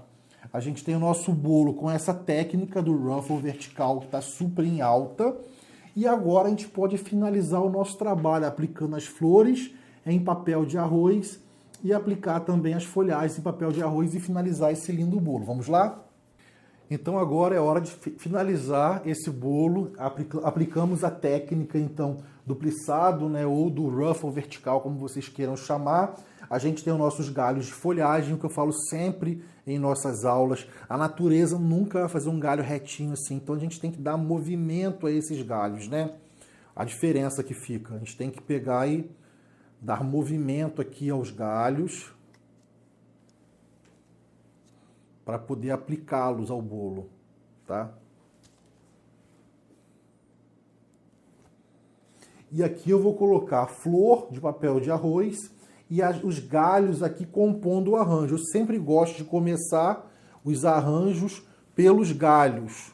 A gente tem o nosso bolo com essa técnica do ruffle vertical que está super em alta. E agora a gente pode finalizar o nosso trabalho aplicando as flores em papel de arroz e aplicar também as folhagens em papel de arroz e finalizar esse lindo bolo. Vamos lá? Então agora é hora de finalizar esse bolo. Aplicamos a técnica então do plissado, né, ou do ruffle vertical, como vocês queiram chamar. A gente tem os nossos galhos de folhagem, o que eu falo sempre em nossas aulas. A natureza nunca vai fazer um galho retinho assim, então a gente tem que dar movimento a esses galhos, né? A diferença que fica, a gente tem que pegar e dar movimento aqui aos galhos para poder aplicá-los ao bolo, tá? E aqui eu vou colocar flor de papel de arroz e os galhos aqui compondo o arranjo. Eu sempre gosto de começar os arranjos pelos galhos.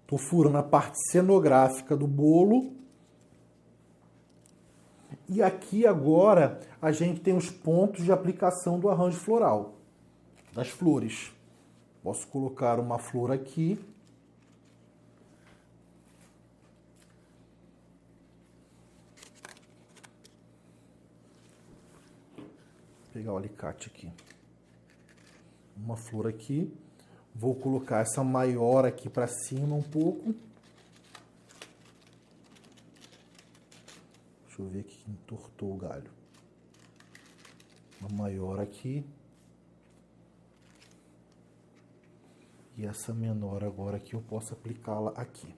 Estou furando a parte cenográfica do bolo. E aqui agora a gente tem os pontos de aplicação do arranjo floral, das flores. Posso colocar uma flor aqui. Vou pegar o alicate aqui. Uma flor aqui. Vou colocar essa maior aqui para cima um pouco. Deixa eu ver aqui que entortou o galho. Uma maior aqui. E essa menor agora aqui eu posso aplicá-la aqui.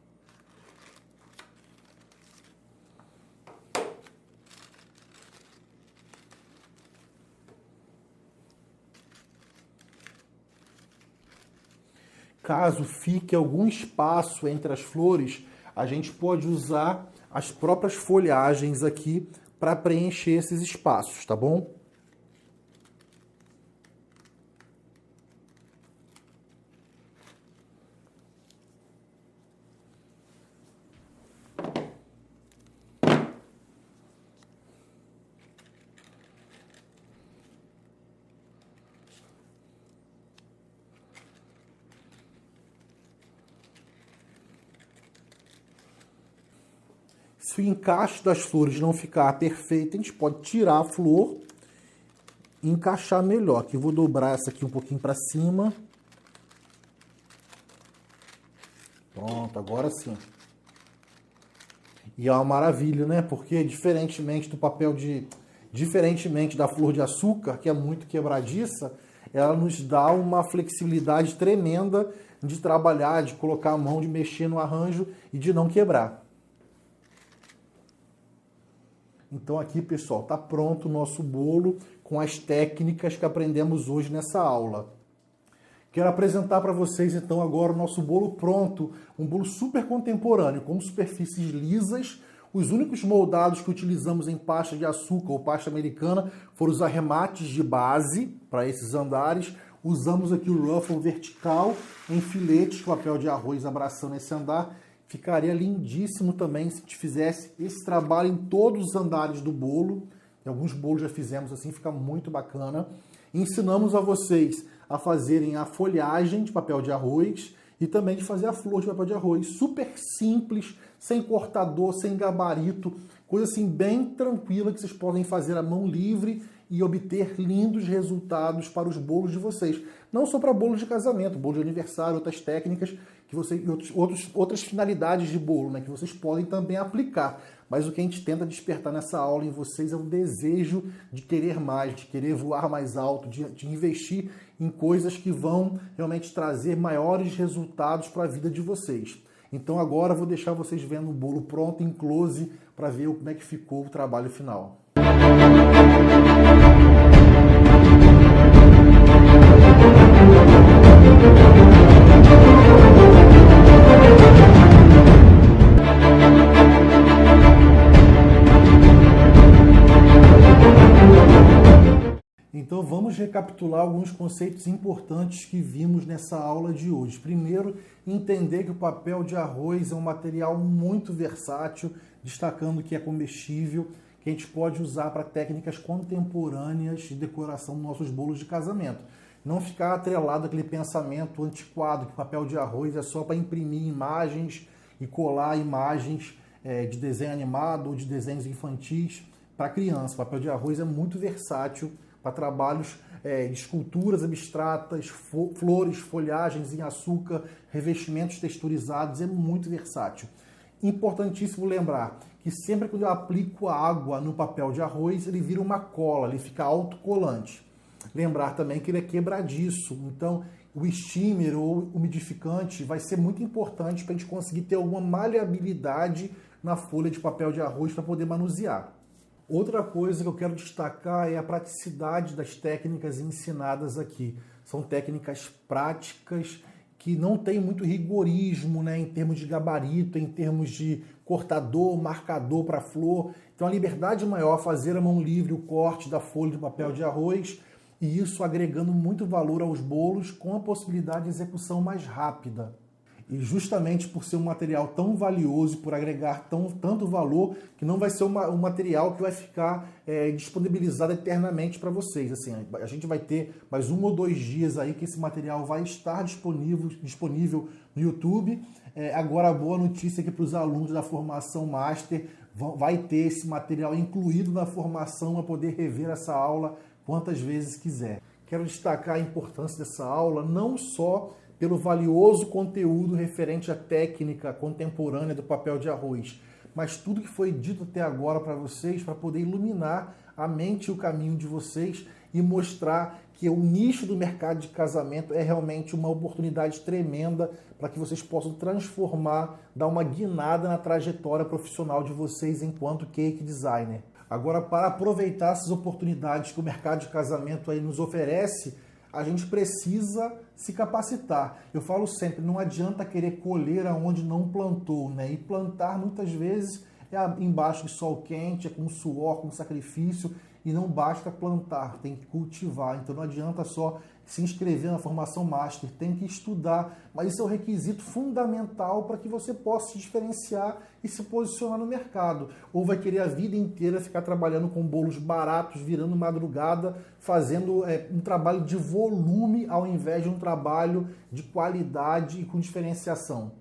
Caso fique algum espaço entre as flores, a gente pode usar as próprias folhagens aqui para preencher esses espaços, tá bom? Se o encaixe das flores não ficar perfeito, a gente pode tirar a flor e encaixar melhor. Aqui eu vou dobrar essa aqui um pouquinho para cima. Pronto, agora sim. E é uma maravilha, né? Porque diferentemente do diferentemente da flor de açúcar, que é muito quebradiça, ela nos dá uma flexibilidade tremenda de trabalhar, de colocar a mão, de mexer no arranjo e de não quebrar. Então aqui, pessoal, está pronto o nosso bolo com as técnicas que aprendemos hoje nessa aula. Quero apresentar para vocês, então, agora o nosso bolo pronto. Um bolo super contemporâneo, com superfícies lisas. Os únicos moldados que utilizamos em pasta de açúcar ou pasta americana foram os arremates de base para esses andares. Usamos aqui o ruffle vertical em filetes, papel de arroz abraçando esse andar. Ficaria lindíssimo também se a gente fizesse esse trabalho em todos os andares do bolo. Em alguns bolos já fizemos assim, fica muito bacana. Ensinamos a vocês a fazerem a folhagem de papel de arroz e também de fazer a flor de papel de arroz. Super simples, sem cortador, sem gabarito. Coisa assim bem tranquila que vocês podem fazer à mão livre e obter lindos resultados para os bolos de vocês. Não só para bolos de casamento, bolo de aniversário, outras técnicas que vocês, outras finalidades de bolo, né, que vocês podem também aplicar. Mas o que a gente tenta despertar nessa aula em vocês é o desejo de querer mais, de querer voar mais alto, de investir em coisas que vão realmente trazer maiores resultados para a vida de vocês. Então agora eu vou deixar vocês vendo o bolo pronto em close para ver como é que ficou o trabalho final. Então vamos recapitular alguns conceitos importantes que vimos nessa aula de hoje. Primeiro, entender que o papel de arroz é um material muito versátil, destacando que é comestível, que a gente pode usar para técnicas contemporâneas de decoração dos nossos bolos de casamento. Não ficar atrelado àquele pensamento antiquado, que papel de arroz é só para imprimir imagens e colar imagens de desenho animado ou de desenhos infantis para criança. O papel de arroz é muito versátil para trabalhos de esculturas abstratas, flores, folhagens em açúcar, revestimentos texturizados, é muito versátil. Importantíssimo lembrar que sempre que eu aplico água no papel de arroz, ele vira uma cola, ele fica autocolante. Lembrar também que ele é quebradiço, então o steamer ou umidificante vai ser muito importante para a gente conseguir ter alguma maleabilidade na folha de papel de arroz para poder manusear. Outra coisa que eu quero destacar é a praticidade das técnicas ensinadas aqui. São técnicas práticas que não tem muito rigorismo, né, em termos de gabarito, em termos de cortador, marcador para flor. Então a liberdade maior fazer a mão livre o corte da folha de papel de arroz, e isso agregando muito valor aos bolos com a possibilidade de execução mais rápida. E justamente por ser um material tão valioso, por agregar tanto valor, que não vai ser um material que vai ficar disponibilizado eternamente para vocês. Assim, a gente vai ter mais 1 ou 2 dias aí que esse material vai estar disponível no YouTube. Agora a boa notícia é que para os alunos da formação Master vai ter esse material incluído na formação para poder rever essa aula quantas vezes quiser. Quero destacar a importância dessa aula não só pelo valioso conteúdo referente à técnica contemporânea do papel de arroz, mas tudo que foi dito até agora para vocês, para poder iluminar a mente e o caminho de vocês e mostrar que o nicho do mercado de casamento é realmente uma oportunidade tremenda para que vocês possam transformar, dar uma guinada na trajetória profissional de vocês enquanto cake designer. Agora, para aproveitar essas oportunidades que o mercado de casamento aí nos oferece, a gente precisa se capacitar. Eu falo sempre, não adianta querer colher aonde não plantou, né? E plantar muitas vezes é embaixo de sol quente, é com suor, com sacrifício, e não basta plantar, tem que cultivar. Então não adianta só se inscrever na formação Master, tem que estudar, mas isso é um requisito fundamental para que você possa se diferenciar e se posicionar no mercado. Ou vai querer a vida inteira ficar trabalhando com bolos baratos, virando madrugada, fazendo um trabalho de volume ao invés de um trabalho de qualidade e com diferenciação.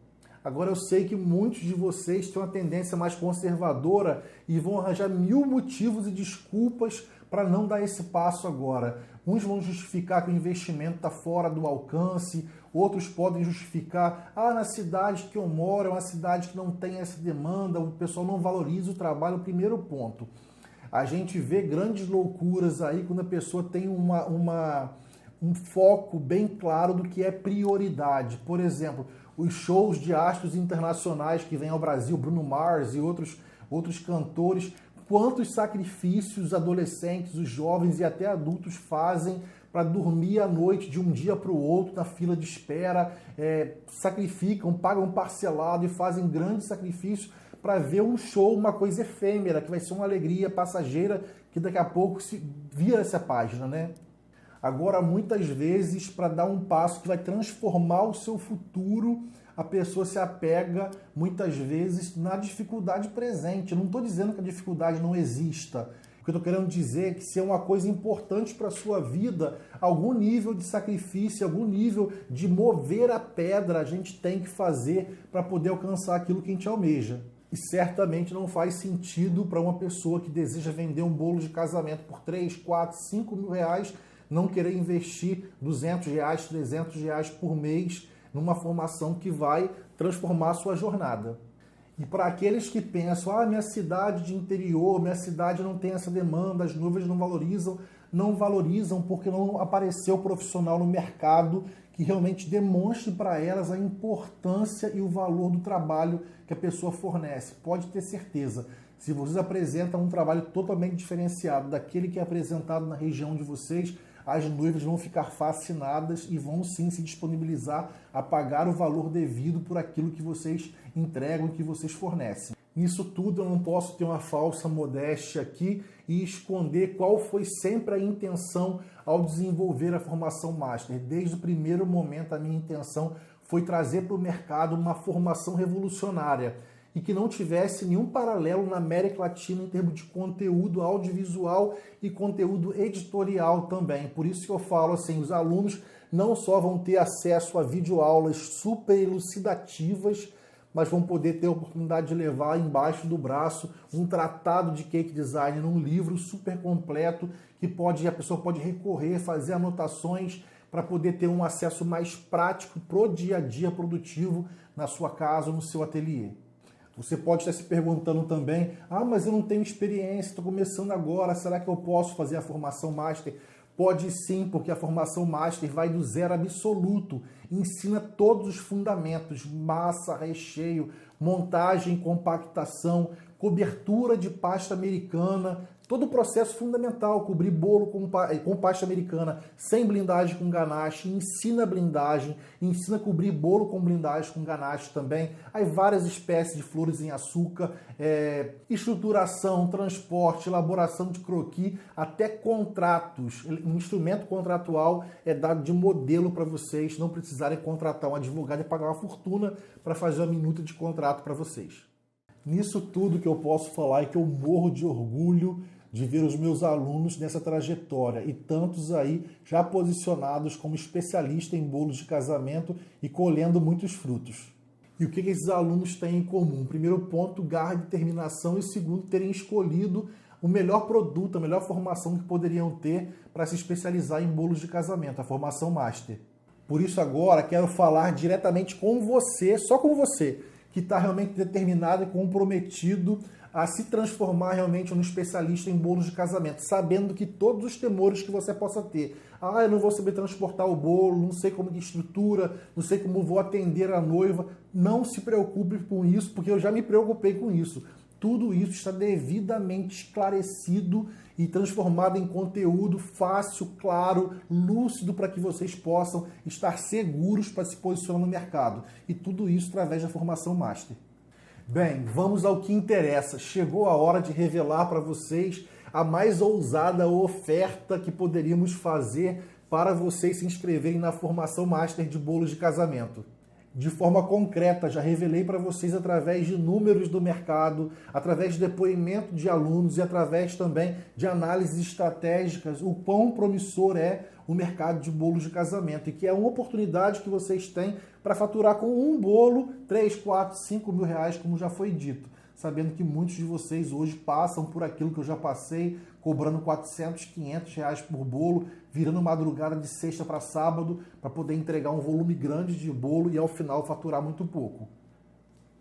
Agora eu sei que muitos de vocês têm uma tendência mais conservadora e vão arranjar 1000 motivos e desculpas para não dar esse passo agora. Uns vão justificar que o investimento está fora do alcance, outros podem justificar, na cidade que eu moro é uma cidade que não tem essa demanda, o pessoal não valoriza o trabalho. O primeiro ponto, a gente vê grandes loucuras aí quando a pessoa tem um foco bem claro do que é prioridade. Por exemplo, os shows de astros internacionais que vêm ao Brasil, Bruno Mars e outros cantores, quantos sacrifícios os adolescentes, os jovens e até adultos fazem para dormir à noite de um dia para o outro na fila de espera, sacrificam, pagam parcelado e fazem grandes sacrifícios para ver um show, uma coisa efêmera, que vai ser uma alegria passageira, que daqui a pouco se vira essa página, né? Agora, muitas vezes, para dar um passo que vai transformar o seu futuro, a pessoa se apega, muitas vezes, na dificuldade presente. Eu não estou dizendo que a dificuldade não exista. O que eu estou querendo dizer é que se é uma coisa importante para a sua vida, algum nível de sacrifício, algum nível de mover a pedra a gente tem que fazer para poder alcançar aquilo que a gente almeja. E certamente não faz sentido para uma pessoa que deseja vender um bolo de casamento por 3, 4, 5 mil reais, não querer investir R$200, R$300 por mês numa formação que vai transformar a sua jornada. E para aqueles que pensam, minha cidade de interior, minha cidade não tem essa demanda, as noivas não valorizam porque não apareceu profissional no mercado que realmente demonstre para elas a importância e o valor do trabalho que a pessoa fornece. Pode ter certeza, se vocês apresentam um trabalho totalmente diferenciado daquele que é apresentado na região de vocês, as noivas vão ficar fascinadas e vão sim se disponibilizar a pagar o valor devido por aquilo que vocês entregam, que vocês fornecem. Nisso tudo eu não posso ter uma falsa modéstia aqui e esconder qual foi sempre a intenção ao desenvolver a formação Master. Desde o primeiro momento a minha intenção foi trazer para o mercado uma formação revolucionária, e que não tivesse nenhum paralelo na América Latina em termos de conteúdo audiovisual e conteúdo editorial também. Por isso que eu falo assim, os alunos não só vão ter acesso a videoaulas super elucidativas, mas vão poder ter a oportunidade de levar embaixo do braço um tratado de cake design num livro super completo que a pessoa pode recorrer, fazer anotações para poder ter um acesso mais prático pro dia a dia produtivo na sua casa ou no seu ateliê. Você pode estar se perguntando também, mas eu não tenho experiência, estou começando agora, será que eu posso fazer a formação Master? Pode sim, porque a formação Master vai do zero absoluto, ensina todos os fundamentos, massa, recheio, montagem, compactação, cobertura de pasta americana, todo o processo fundamental, cobrir bolo com pasta americana, sem blindagem com ganache, ensina blindagem, ensina a cobrir bolo com blindagem com ganache também, aí várias espécies de flores em açúcar, estruturação, transporte, elaboração de croquis, até contratos. Um instrumento contratual é dado de modelo para vocês não precisarem contratar um advogado e pagar uma fortuna para fazer uma minuta de contrato para vocês. Nisso tudo que eu posso falar é que eu morro de orgulho de ver os meus alunos nessa trajetória e tantos aí já posicionados como especialistas em bolos de casamento e colhendo muitos frutos. E o que esses alunos têm em comum? Primeiro ponto, garra e determinação, e segundo, terem escolhido o melhor produto, a melhor formação que poderiam ter para se especializar em bolos de casamento, a formação Master. Por isso agora quero falar diretamente com você, só com você, que está realmente determinado e comprometido a se transformar realmente num especialista em bolos de casamento, sabendo que todos os temores que você possa ter, eu não vou saber transportar o bolo, não sei como de estrutura, não sei como vou atender a noiva, não se preocupe com isso, porque eu já me preocupei com isso. Tudo isso está devidamente esclarecido e transformado em conteúdo fácil, claro, lúcido, para que vocês possam estar seguros para se posicionar no mercado. E tudo isso através da formação Master. Bem, vamos ao que interessa. Chegou a hora de revelar para vocês a mais ousada oferta que poderíamos fazer para vocês se inscreverem na formação Master de bolos de casamento. De forma concreta, já revelei para vocês através de números do mercado, através de depoimento de alunos e através também de análises estratégicas, o quão promissor é o mercado de bolos de casamento e que é uma oportunidade que vocês têm para faturar com um bolo 3, 4, 5 mil reais, como já foi dito. Sabendo que muitos de vocês hoje passam por aquilo que eu já passei, cobrando 400, 500 reais por bolo, virando madrugada de sexta para sábado, para poder entregar um volume grande de bolo e ao final faturar muito pouco.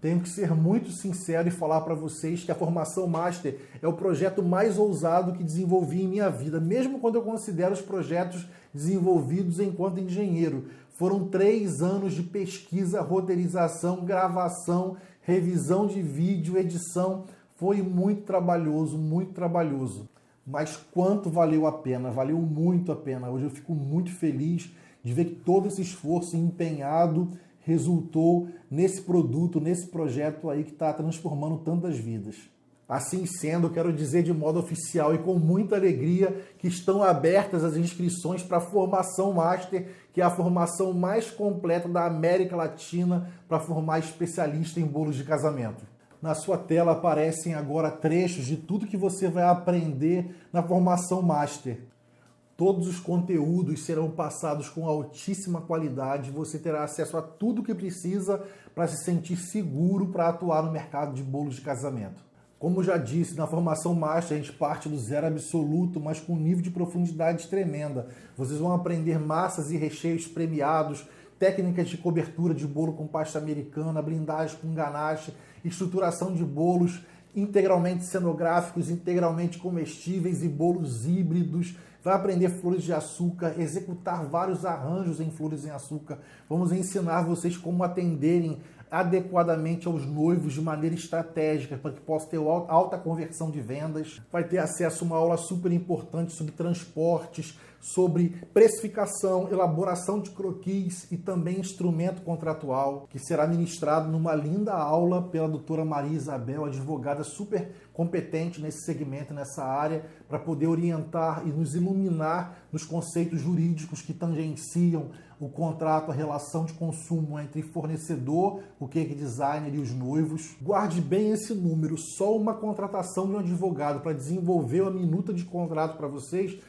Tenho que ser muito sincero e falar para vocês que a formação Master é o projeto mais ousado que desenvolvi em minha vida, mesmo quando eu considero os projetos desenvolvidos enquanto engenheiro. Foram 3 anos de pesquisa, roteirização, gravação, revisão de vídeo, edição. Foi muito trabalhoso, muito trabalhoso. Mas quanto valeu a pena? Valeu muito a pena. Hoje eu fico muito feliz de ver que todo esse esforço empenhado resultou nesse produto, nesse projeto aí que está transformando tantas vidas. Assim sendo, eu quero dizer de modo oficial e com muita alegria que estão abertas as inscrições para a formação Master, que é a formação mais completa da América Latina para formar especialista em bolos de casamento. Na sua tela aparecem agora trechos de tudo que você vai aprender na formação Master. Todos os conteúdos serão passados com altíssima qualidade, você terá acesso a tudo o que precisa para se sentir seguro para atuar no mercado de bolos de casamento. Como já disse, na formação Master a gente parte do zero absoluto, mas com um nível de profundidade tremenda. Vocês vão aprender massas e recheios premiados, técnicas de cobertura de bolo com pasta americana, blindagem com ganache, estruturação de bolos integralmente cenográficos, integralmente comestíveis e bolos híbridos. Vai aprender flores de açúcar, executar vários arranjos em flores em açúcar. Vamos ensinar vocês como atenderem adequadamente aos noivos de maneira estratégica, para que possa ter alta conversão de vendas. Vai ter acesso a uma aula super importante sobre transportes, sobre precificação, elaboração de croquis e também instrumento contratual, que será ministrado numa linda aula pela doutora Maria Isabel, advogada super competente nesse segmento, nessa área, para poder orientar e nos iluminar nos conceitos jurídicos que tangenciam o contrato, a relação de consumo entre fornecedor, o cake designer e os noivos. Guarde bem esse número, só uma contratação de um advogado para desenvolver a minuta de contrato para vocês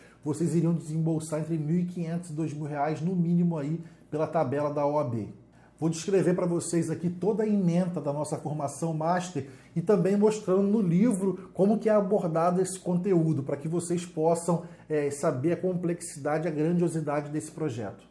iriam desembolsar entre R$ 1.500 e R$ 2.000 no mínimo aí pela tabela da OAB. Vou descrever para vocês aqui toda a ementa da nossa formação Master e também mostrando no livro como que é abordado esse conteúdo, para que vocês possam saber a complexidade, a grandiosidade desse projeto.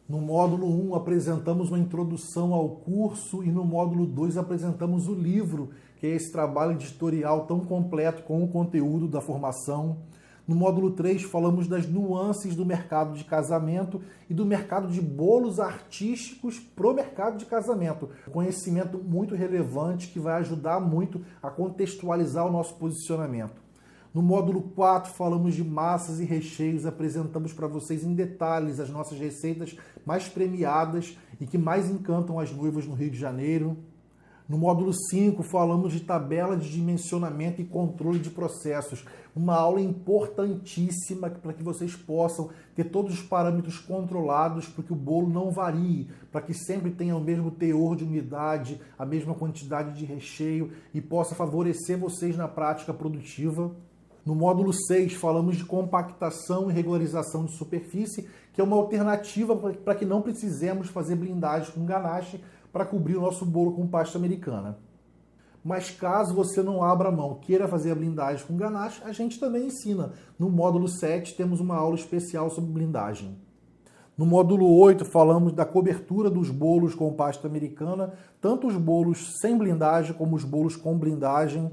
No módulo 1 apresentamos uma introdução ao curso e no módulo 2 apresentamos o livro, que é esse trabalho editorial tão completo com o conteúdo da formação. No módulo 3, falamos das nuances do mercado de casamento e do mercado de bolos artísticos para o mercado de casamento. Conhecimento muito relevante que vai ajudar muito a contextualizar o nosso posicionamento. No módulo 4, falamos de massas e recheios, apresentamos para vocês em detalhes as nossas receitas mais premiadas e que mais encantam as noivas no Rio de Janeiro. No módulo 5, falamos de tabela de dimensionamento e controle de processos. Uma aula importantíssima para que vocês possam ter todos os parâmetros controlados para que o bolo não varie, para que sempre tenha o mesmo teor de umidade, a mesma quantidade de recheio e possa favorecer vocês na prática produtiva. No módulo 6, falamos de compactação e regularização de superfície, que é uma alternativa para que não precisemos fazer blindagem com ganache para cobrir o nosso bolo com pasta americana. Mas caso você não abra mão, queira fazer a blindagem com ganache, a gente também ensina. No módulo 7 temos uma aula especial sobre blindagem. No módulo 8 falamos da cobertura dos bolos com pasta americana, tanto os bolos sem blindagem como os bolos com blindagem.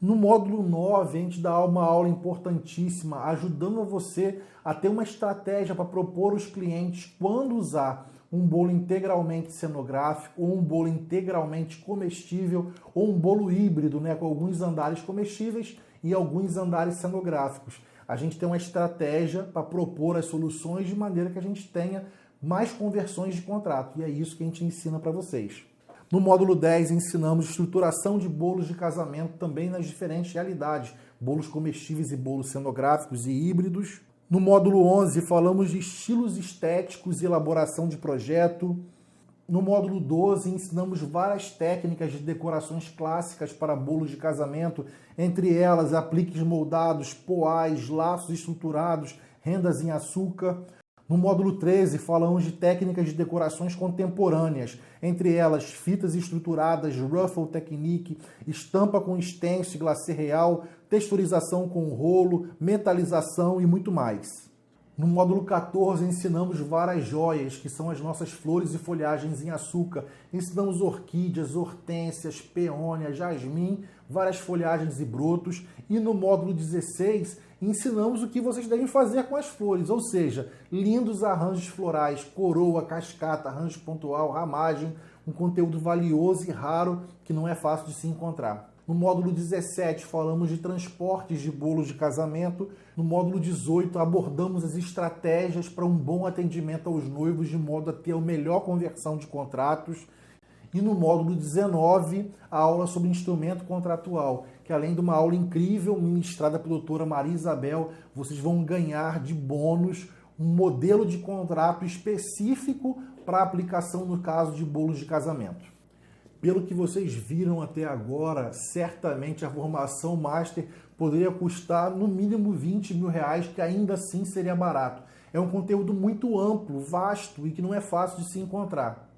No módulo 9 a gente dá uma aula importantíssima, ajudando você a ter uma estratégia para propor aos clientes quando usar um bolo integralmente cenográfico, ou um bolo integralmente comestível, ou um bolo híbrido, com alguns andares comestíveis e alguns andares cenográficos. A gente tem uma estratégia para propor as soluções de maneira que a gente tenha mais conversões de contrato, e é isso que a gente ensina para vocês. No módulo 10 ensinamos estruturação de bolos de casamento também nas diferentes realidades, bolos comestíveis e bolos cenográficos e híbridos. No módulo 11, falamos de estilos estéticos e elaboração de projeto. No módulo 12, ensinamos várias técnicas de decorações clássicas para bolos de casamento, entre elas apliques moldados, poais, laços estruturados, rendas em açúcar. No módulo 13, falamos de técnicas de decorações contemporâneas, entre elas fitas estruturadas, ruffle technique, estampa com stencil e glacê real, texturização com rolo, metalização e muito mais. No módulo 14, ensinamos várias joias, que são as nossas flores e folhagens em açúcar. Ensinamos orquídeas, hortênsias, peônia, jasmim, várias folhagens e brotos. E no módulo 16, ensinamos o que vocês devem fazer com as flores, ou seja, lindos arranjos florais, coroa, cascata, arranjo pontual, ramagem, um conteúdo valioso e raro que não é fácil de se encontrar. No módulo 17, falamos de transportes de bolos de casamento. No módulo 18, abordamos as estratégias para um bom atendimento aos noivos, de modo a ter a melhor conversão de contratos. E no módulo 19, a aula sobre instrumento contratual, que além de uma aula incrível ministrada pela doutora Maria Isabel, vocês vão ganhar de bônus um modelo de contrato específico para aplicação no caso de bolos de casamento. Pelo que vocês viram até agora, certamente a formação Master poderia custar no mínimo R$20.000, que ainda assim seria barato. É um conteúdo muito amplo, vasto e que não é fácil de se encontrar.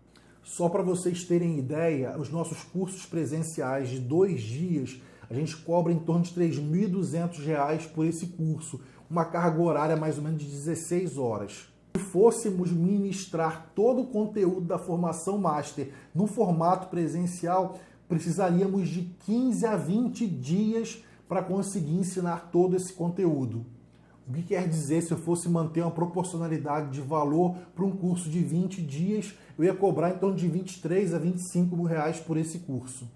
Só para vocês terem ideia, os nossos cursos presenciais de 2 dias, a gente cobra em torno de R$3.200 por esse curso, uma carga horária mais ou menos de 16 horas. Se fôssemos ministrar todo o conteúdo da formação Master no formato presencial, precisaríamos de 15 a 20 dias para conseguir ensinar todo esse conteúdo. O que quer dizer, se eu fosse manter uma proporcionalidade de valor para um curso de 20 dias, eu ia cobrar em torno de R$23 a R$25.000 por esse curso.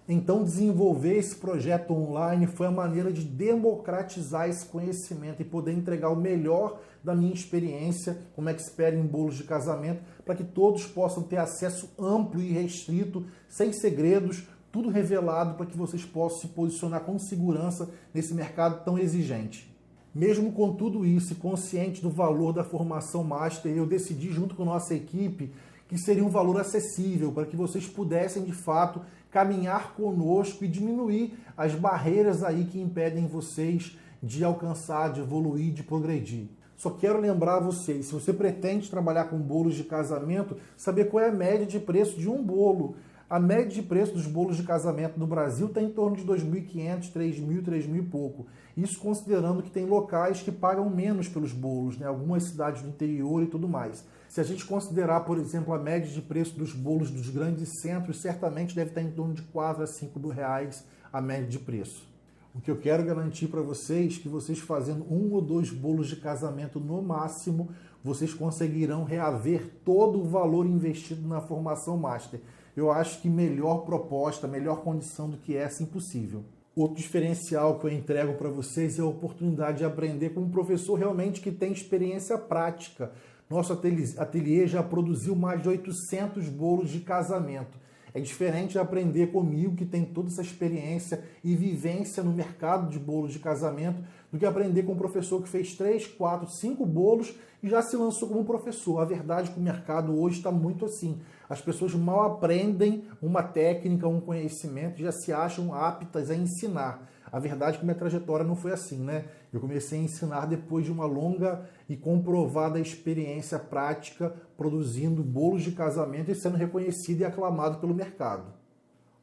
Então, desenvolver esse projeto online foi a maneira de democratizar esse conhecimento e poder entregar o melhor da minha experiência como expert em bolos de casamento, para que todos possam ter acesso amplo e restrito, sem segredos, tudo revelado, para que vocês possam se posicionar com segurança nesse mercado tão exigente. Mesmo com tudo isso e consciente do valor da formação Master, eu decidi, junto com a nossa equipe, que seria um valor acessível para que vocês pudessem, de fato, caminhar conosco e diminuir as barreiras aí que impedem vocês de alcançar, de evoluir, de progredir. Só quero lembrar a vocês, se você pretende trabalhar com bolos de casamento, saber qual é a média de preço de um bolo. A média de preço dos bolos de casamento no Brasil está em torno de R$ 2.500, R$ 3.000, R$ 3.000 e pouco. Isso considerando que tem locais que pagam menos pelos bolos, né? Algumas cidades do interior e tudo mais. Se a gente considerar, por exemplo, a média de preço dos bolos dos grandes centros, certamente deve estar em torno de R$ 4 a 5 mil reais a média de preço. O que eu quero garantir para vocês é que vocês fazendo 1 ou 2 bolos de casamento no máximo, vocês conseguirão reaver todo o valor investido na formação Master. Eu acho que melhor proposta, melhor condição do que essa, impossível. Outro diferencial que eu entrego para vocês é a oportunidade de aprender com um professor realmente que tem experiência prática. Nosso ateliê já produziu mais de 800 bolos de casamento. É diferente de aprender comigo, que tem toda essa experiência e vivência no mercado de bolos de casamento, do que aprender com um professor que fez 3, 4, 5 bolos e já se lançou como professor. A verdade é que o mercado hoje está muito assim. As pessoas mal aprendem uma técnica, um conhecimento, já se acham aptas a ensinar. A verdade é que minha trajetória não foi assim, né? Eu comecei a ensinar depois de uma longa e comprovada experiência prática, produzindo bolos de casamento e sendo reconhecido e aclamado pelo mercado.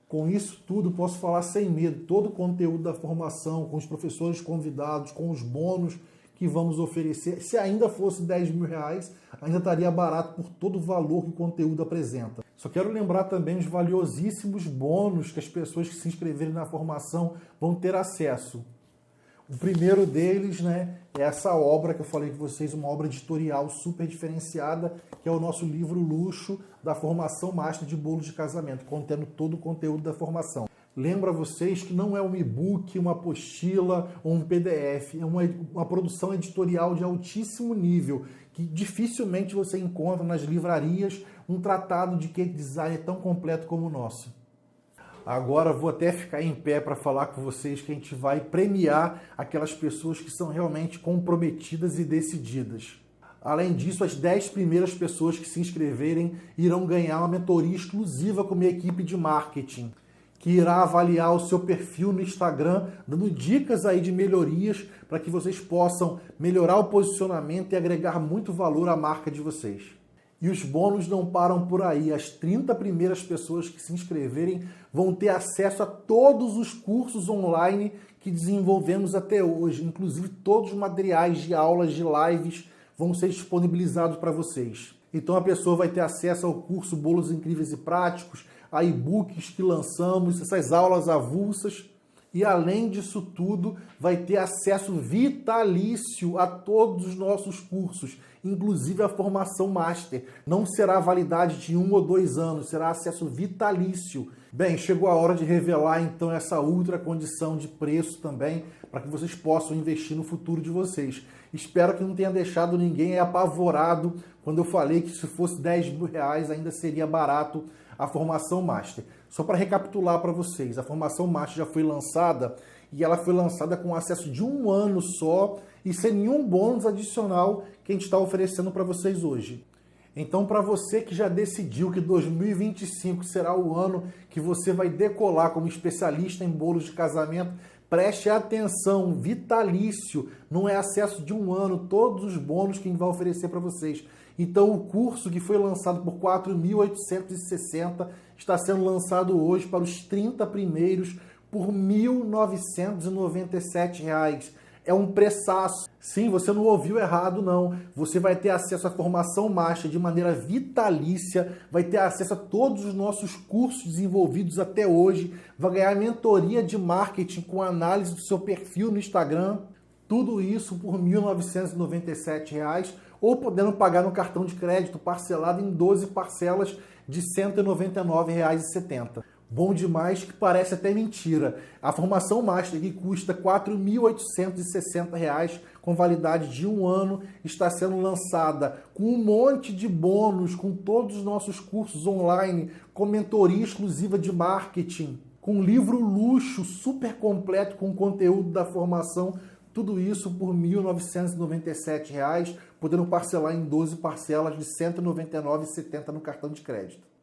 Com isso tudo, posso falar sem medo, todo o conteúdo da formação, com os professores convidados, com os bônus que vamos oferecer, se ainda fosse R$ 10.000, ainda estaria barato por todo o valor que o conteúdo apresenta. Só quero lembrar também os valiosíssimos bônus que as pessoas que se inscreverem na formação vão ter acesso. O primeiro deles, né, é essa obra que eu falei com vocês, uma obra editorial super diferenciada, que é o nosso livro luxo da formação Master de bolos de casamento, contendo todo o conteúdo da formação. Lembro a vocês que não é um e-book, uma apostila ou um PDF, é uma produção editorial de altíssimo nível, que dificilmente você encontra nas livrarias um tratado de cake design tão completo como o nosso. Agora vou até ficar em pé para falar com vocês que a gente vai premiar aquelas pessoas que são realmente comprometidas e decididas. Além disso, as 10 primeiras pessoas que se inscreverem irão ganhar uma mentoria exclusiva com minha equipe de marketing, que irá avaliar o seu perfil no Instagram, dando dicas aí de melhorias para que vocês possam melhorar o posicionamento e agregar muito valor à marca de vocês. E os bônus não param por aí. As 30 primeiras pessoas que se inscreverem vão ter acesso a todos os cursos online que desenvolvemos até hoje. Inclusive todos os materiais de aulas, de lives vão ser disponibilizados para vocês. Então a pessoa vai ter acesso ao curso Bolos Incríveis e Práticos, a e-books que lançamos, essas aulas avulsas. E além disso tudo, vai ter acesso vitalício a todos os nossos cursos, inclusive a formação Master. Não será validade de 1 ou 2 anos, será acesso vitalício. Bem, chegou a hora de revelar então essa ultra condição de preço também, para que vocês possam investir no futuro de vocês. Espero que não tenha deixado ninguém apavorado quando eu falei que se fosse R$10.000 ainda seria barato a formação Master. Só para recapitular para vocês, a formação Master já foi lançada e ela foi lançada com acesso de 1 ano só e sem nenhum bônus adicional que a gente está oferecendo para vocês hoje. Então, para você que já decidiu que 2025 será o ano que você vai decolar como especialista em bolos de casamento, preste atenção, vitalício, não é acesso de 1 ano, todos os bônus que a gente vai oferecer para vocês. Então, o curso que foi lançado por R$4.860 está sendo lançado hoje para os 30 primeiros por R$1.997. É um preçaço. Sim, você não ouviu errado, não. Você vai ter acesso à formação Master de maneira vitalícia, vai ter acesso a todos os nossos cursos desenvolvidos até hoje, vai ganhar mentoria de marketing com análise do seu perfil no Instagram. Tudo isso por R$1.997, ou podendo pagar no cartão de crédito parcelado em 12 parcelas de R$199,70. Bom demais que parece até mentira. A formação Master, que custa R$ 4.860, com validade de 1 ano, está sendo lançada com um monte de bônus, com todos os nossos cursos online, com mentoria exclusiva de marketing, com livro luxo super completo com conteúdo da formação. Tudo isso por R$ 1.997, podendo parcelar em 12 parcelas de R$ 199,70 no cartão de crédito.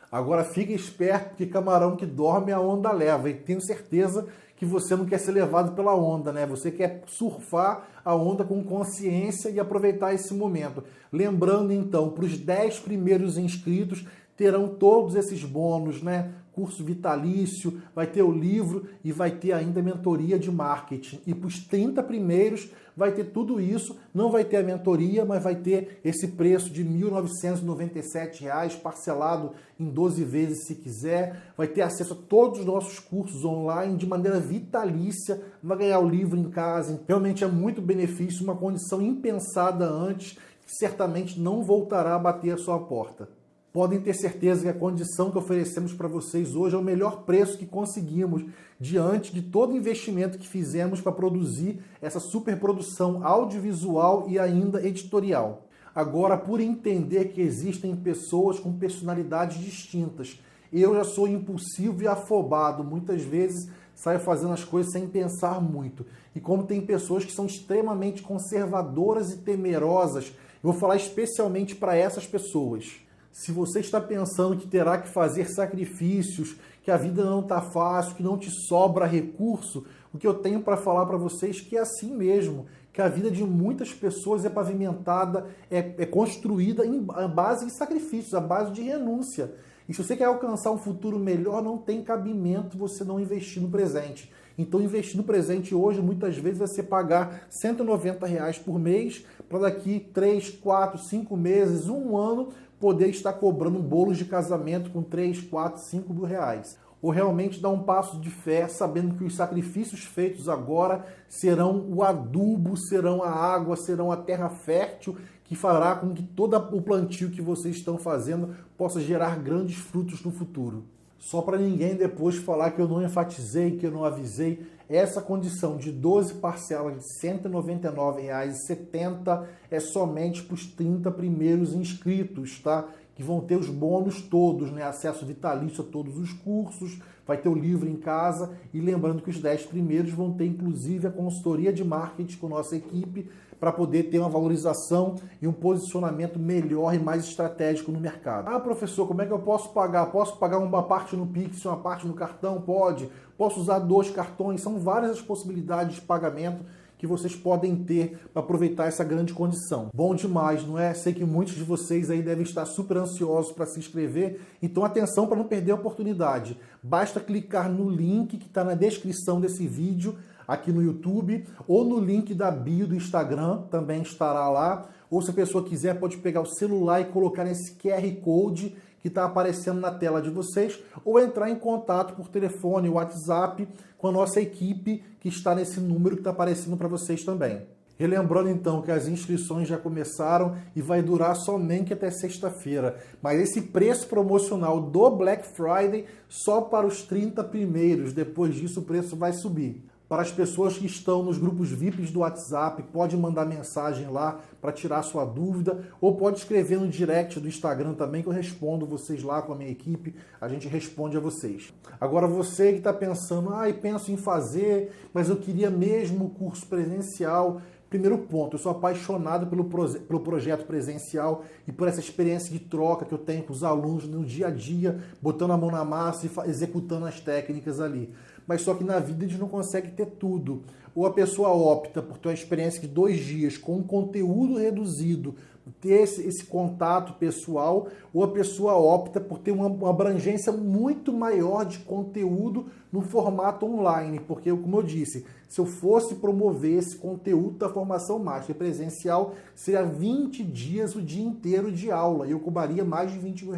Agora fique esperto, porque camarão que dorme a onda leva. E tenho certeza que você não quer ser levado pela onda, né? Você quer surfar a onda com consciência e aproveitar esse momento. Lembrando então, para os 10 primeiros inscritos, terão todos esses bônus, né? Curso vitalício, vai ter o livro e vai ter ainda mentoria de marketing. E para os 30 primeiros vai ter tudo isso, não vai ter a mentoria, mas vai ter esse preço de R$ 1.997, parcelado em 12 vezes se quiser. Vai ter acesso a todos os nossos cursos online de maneira vitalícia, vai ganhar o livro em casa. Realmente é muito benefício, uma condição impensada antes, que certamente não voltará a bater a sua porta. Podem ter certeza que a condição que oferecemos para vocês hoje é o melhor preço que conseguimos diante de todo o investimento que fizemos para produzir essa superprodução audiovisual e ainda editorial. Agora, por entender que existem pessoas com personalidades distintas, eu já sou impulsivo e afobado, muitas vezes saio fazendo as coisas sem pensar muito. E como tem pessoas que são extremamente conservadoras e temerosas, eu vou falar especialmente para essas pessoas. Se você está pensando que terá que fazer sacrifícios, que a vida não está fácil, que não te sobra recurso, o que eu tenho para falar para vocês é que é assim mesmo, que a vida de muitas pessoas é pavimentada, é construída à base de sacrifícios, à base de renúncia. E se você quer alcançar um futuro melhor, não tem cabimento você não investir no presente. Então, investir no presente hoje, muitas vezes, vai ser pagar R$ 190 por mês, para daqui 3, 4, 5 meses, 1 ano, poder estar cobrando bolos de casamento com 3, 4, 5 mil reais. Ou realmente dar um passo de fé, sabendo que os sacrifícios feitos agora serão o adubo, serão a água, serão a terra fértil, que fará com que todo o plantio que vocês estão fazendo possa gerar grandes frutos no futuro. Só para ninguém depois falar que eu não enfatizei, que eu não avisei, essa condição de 12 parcelas de R$ 199,70 é somente para os 30 primeiros inscritos, tá? Que vão ter os bônus todos, né? Acesso vitalício a todos os cursos, vai ter o livro em casa, e lembrando que os 10 primeiros vão ter inclusive a consultoria de marketing com nossa equipe, para poder ter uma valorização e um posicionamento melhor e mais estratégico no mercado. Ah, professor, como é que eu posso pagar? Posso pagar uma parte no Pix, uma parte no cartão? Pode. Posso usar 2 cartões? São várias as possibilidades de pagamento que vocês podem ter para aproveitar essa grande condição. Bom demais, não é? Sei que muitos de vocês aí devem estar super ansiosos para se inscrever, então atenção para não perder a oportunidade. Basta clicar no link que está na descrição desse vídeo, aqui no YouTube, ou no link da bio do Instagram, também estará lá. Ou se a pessoa quiser, pode pegar o celular e colocar nesse QR Code que está aparecendo na tela de vocês, ou entrar em contato por telefone, WhatsApp, com a nossa equipe, que está nesse número que está aparecendo para vocês também. Relembrando então que as inscrições já começaram e vai durar somente até sexta-feira. Mas esse preço promocional do Black Friday só para os 30 primeiros. Depois disso o preço vai subir. Para as pessoas que estão nos grupos VIPs do WhatsApp, pode mandar mensagem lá para tirar sua dúvida, ou pode escrever no direct do Instagram também, que eu respondo vocês lá com a minha equipe, a gente responde a vocês. Agora você que está pensando, penso em fazer, mas eu queria mesmo o curso presencial. Primeiro ponto, eu sou apaixonado pelo projeto presencial e por essa experiência de troca que eu tenho com os alunos no dia a dia, botando a mão na massa e executando as técnicas ali. Mas só que na vida a gente não consegue ter tudo. Ou a pessoa opta por ter uma experiência de 2 dias com um conteúdo reduzido, ter esse contato pessoal, ou a pessoa opta por ter uma abrangência muito maior de conteúdo no formato online, porque, como eu disse, se eu fosse promover esse conteúdo da formação Master presencial, seria 20 dias o dia inteiro de aula, e eu cobraria mais de R$20 mil,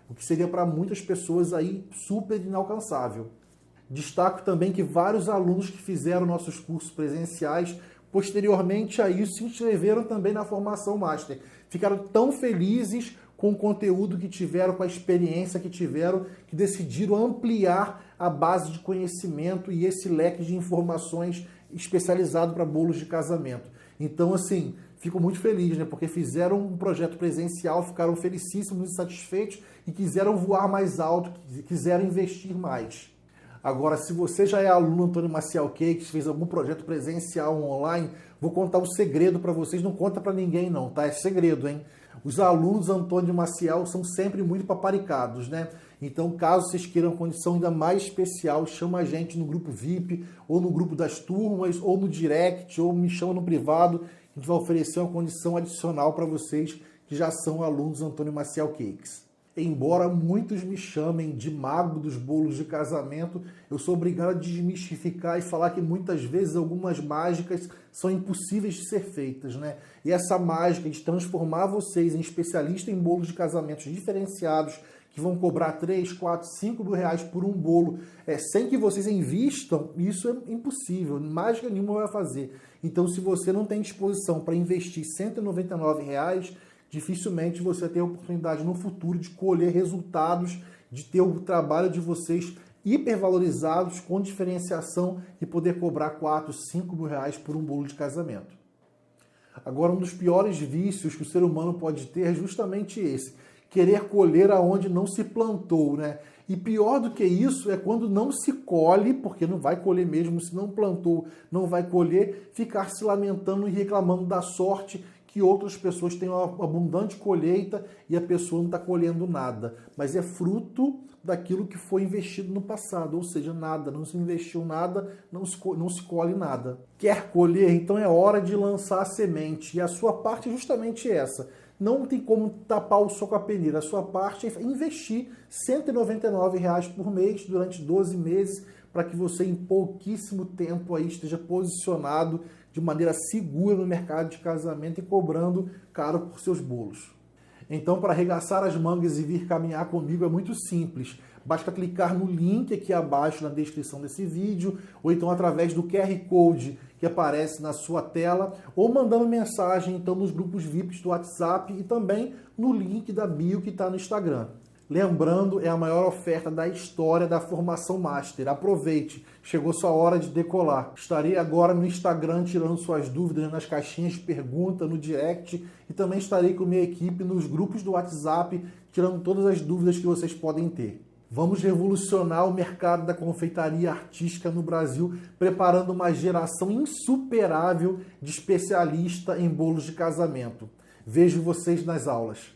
o que seria para muitas pessoas aí super inalcançável. Destaco também que vários alunos que fizeram nossos cursos presenciais, posteriormente a isso, se inscreveram também na formação Master. Ficaram tão felizes com o conteúdo que tiveram, com a experiência que tiveram, que decidiram ampliar a base de conhecimento e esse leque de informações especializado para bolos de casamento. Então, assim, fico muito feliz, né? Porque fizeram um projeto presencial, ficaram felicíssimos e satisfeitos e quiseram voar mais alto, quiseram investir mais. Agora, se você já é aluno Antônio Maciel Cakes, fez algum projeto presencial ou online, vou contar um segredo para vocês, não conta para ninguém não, tá? É segredo, hein? Os alunos Antônio Maciel são sempre muito paparicados, né? Então, caso vocês queiram condição ainda mais especial, chama a gente no grupo VIP, ou no grupo das turmas, ou no direct, ou me chama no privado, a gente vai oferecer uma condição adicional para vocês que já são alunos Antônio Maciel Cakes. Embora muitos me chamem de mago dos bolos de casamento, eu sou obrigado a desmistificar e falar que muitas vezes algumas mágicas são impossíveis de ser feitas, né? E essa mágica de transformar vocês em especialistas em bolos de casamentos diferenciados, que vão cobrar 3, 4, 5 mil reais por um bolo, sem que vocês invistam, isso é impossível, mágica nenhuma vai fazer. Então, se você não tem disposição para investir R$ 199, dificilmente você vai ter a oportunidade no futuro de colher resultados, de ter o trabalho de vocês hipervalorizados, com diferenciação e poder cobrar 4, 5 mil reais por um bolo de casamento. Agora, um dos piores vícios que o ser humano pode ter é justamente esse, querer colher aonde não se plantou, né? E pior do que isso é quando não se colhe, porque não vai colher mesmo, se não plantou, não vai colher, ficar se lamentando e reclamando da sorte que outras pessoas têm uma abundante colheita e a pessoa não está colhendo nada. Mas é fruto daquilo que foi investido no passado, ou seja, nada, não se investiu nada, não se colhe nada. Quer colher? Então é hora de lançar a semente. E a sua parte é justamente essa. Não tem como tapar o sol com a peneira. A sua parte é investir R$ 199 por mês durante 12 meses para que você em pouquíssimo tempo aí esteja posicionado de maneira segura no mercado de casamento e cobrando caro por seus bolos. Então, para arregaçar as mangas e vir caminhar comigo é muito simples. Basta clicar no link aqui abaixo na descrição desse vídeo, ou então através do QR Code que aparece na sua tela, ou mandando mensagem então nos grupos VIPs do WhatsApp e também no link da bio que está no Instagram. Lembrando, é a maior oferta da história da formação Master. Aproveite, chegou sua hora de decolar. Estarei agora no Instagram tirando suas dúvidas nas caixinhas de pergunta, no direct, e também estarei com minha equipe nos grupos do WhatsApp, tirando todas as dúvidas que vocês podem ter. Vamos revolucionar o mercado da confeitaria artística no Brasil, preparando uma geração insuperável de especialistas em bolos de casamento. Vejo vocês nas aulas.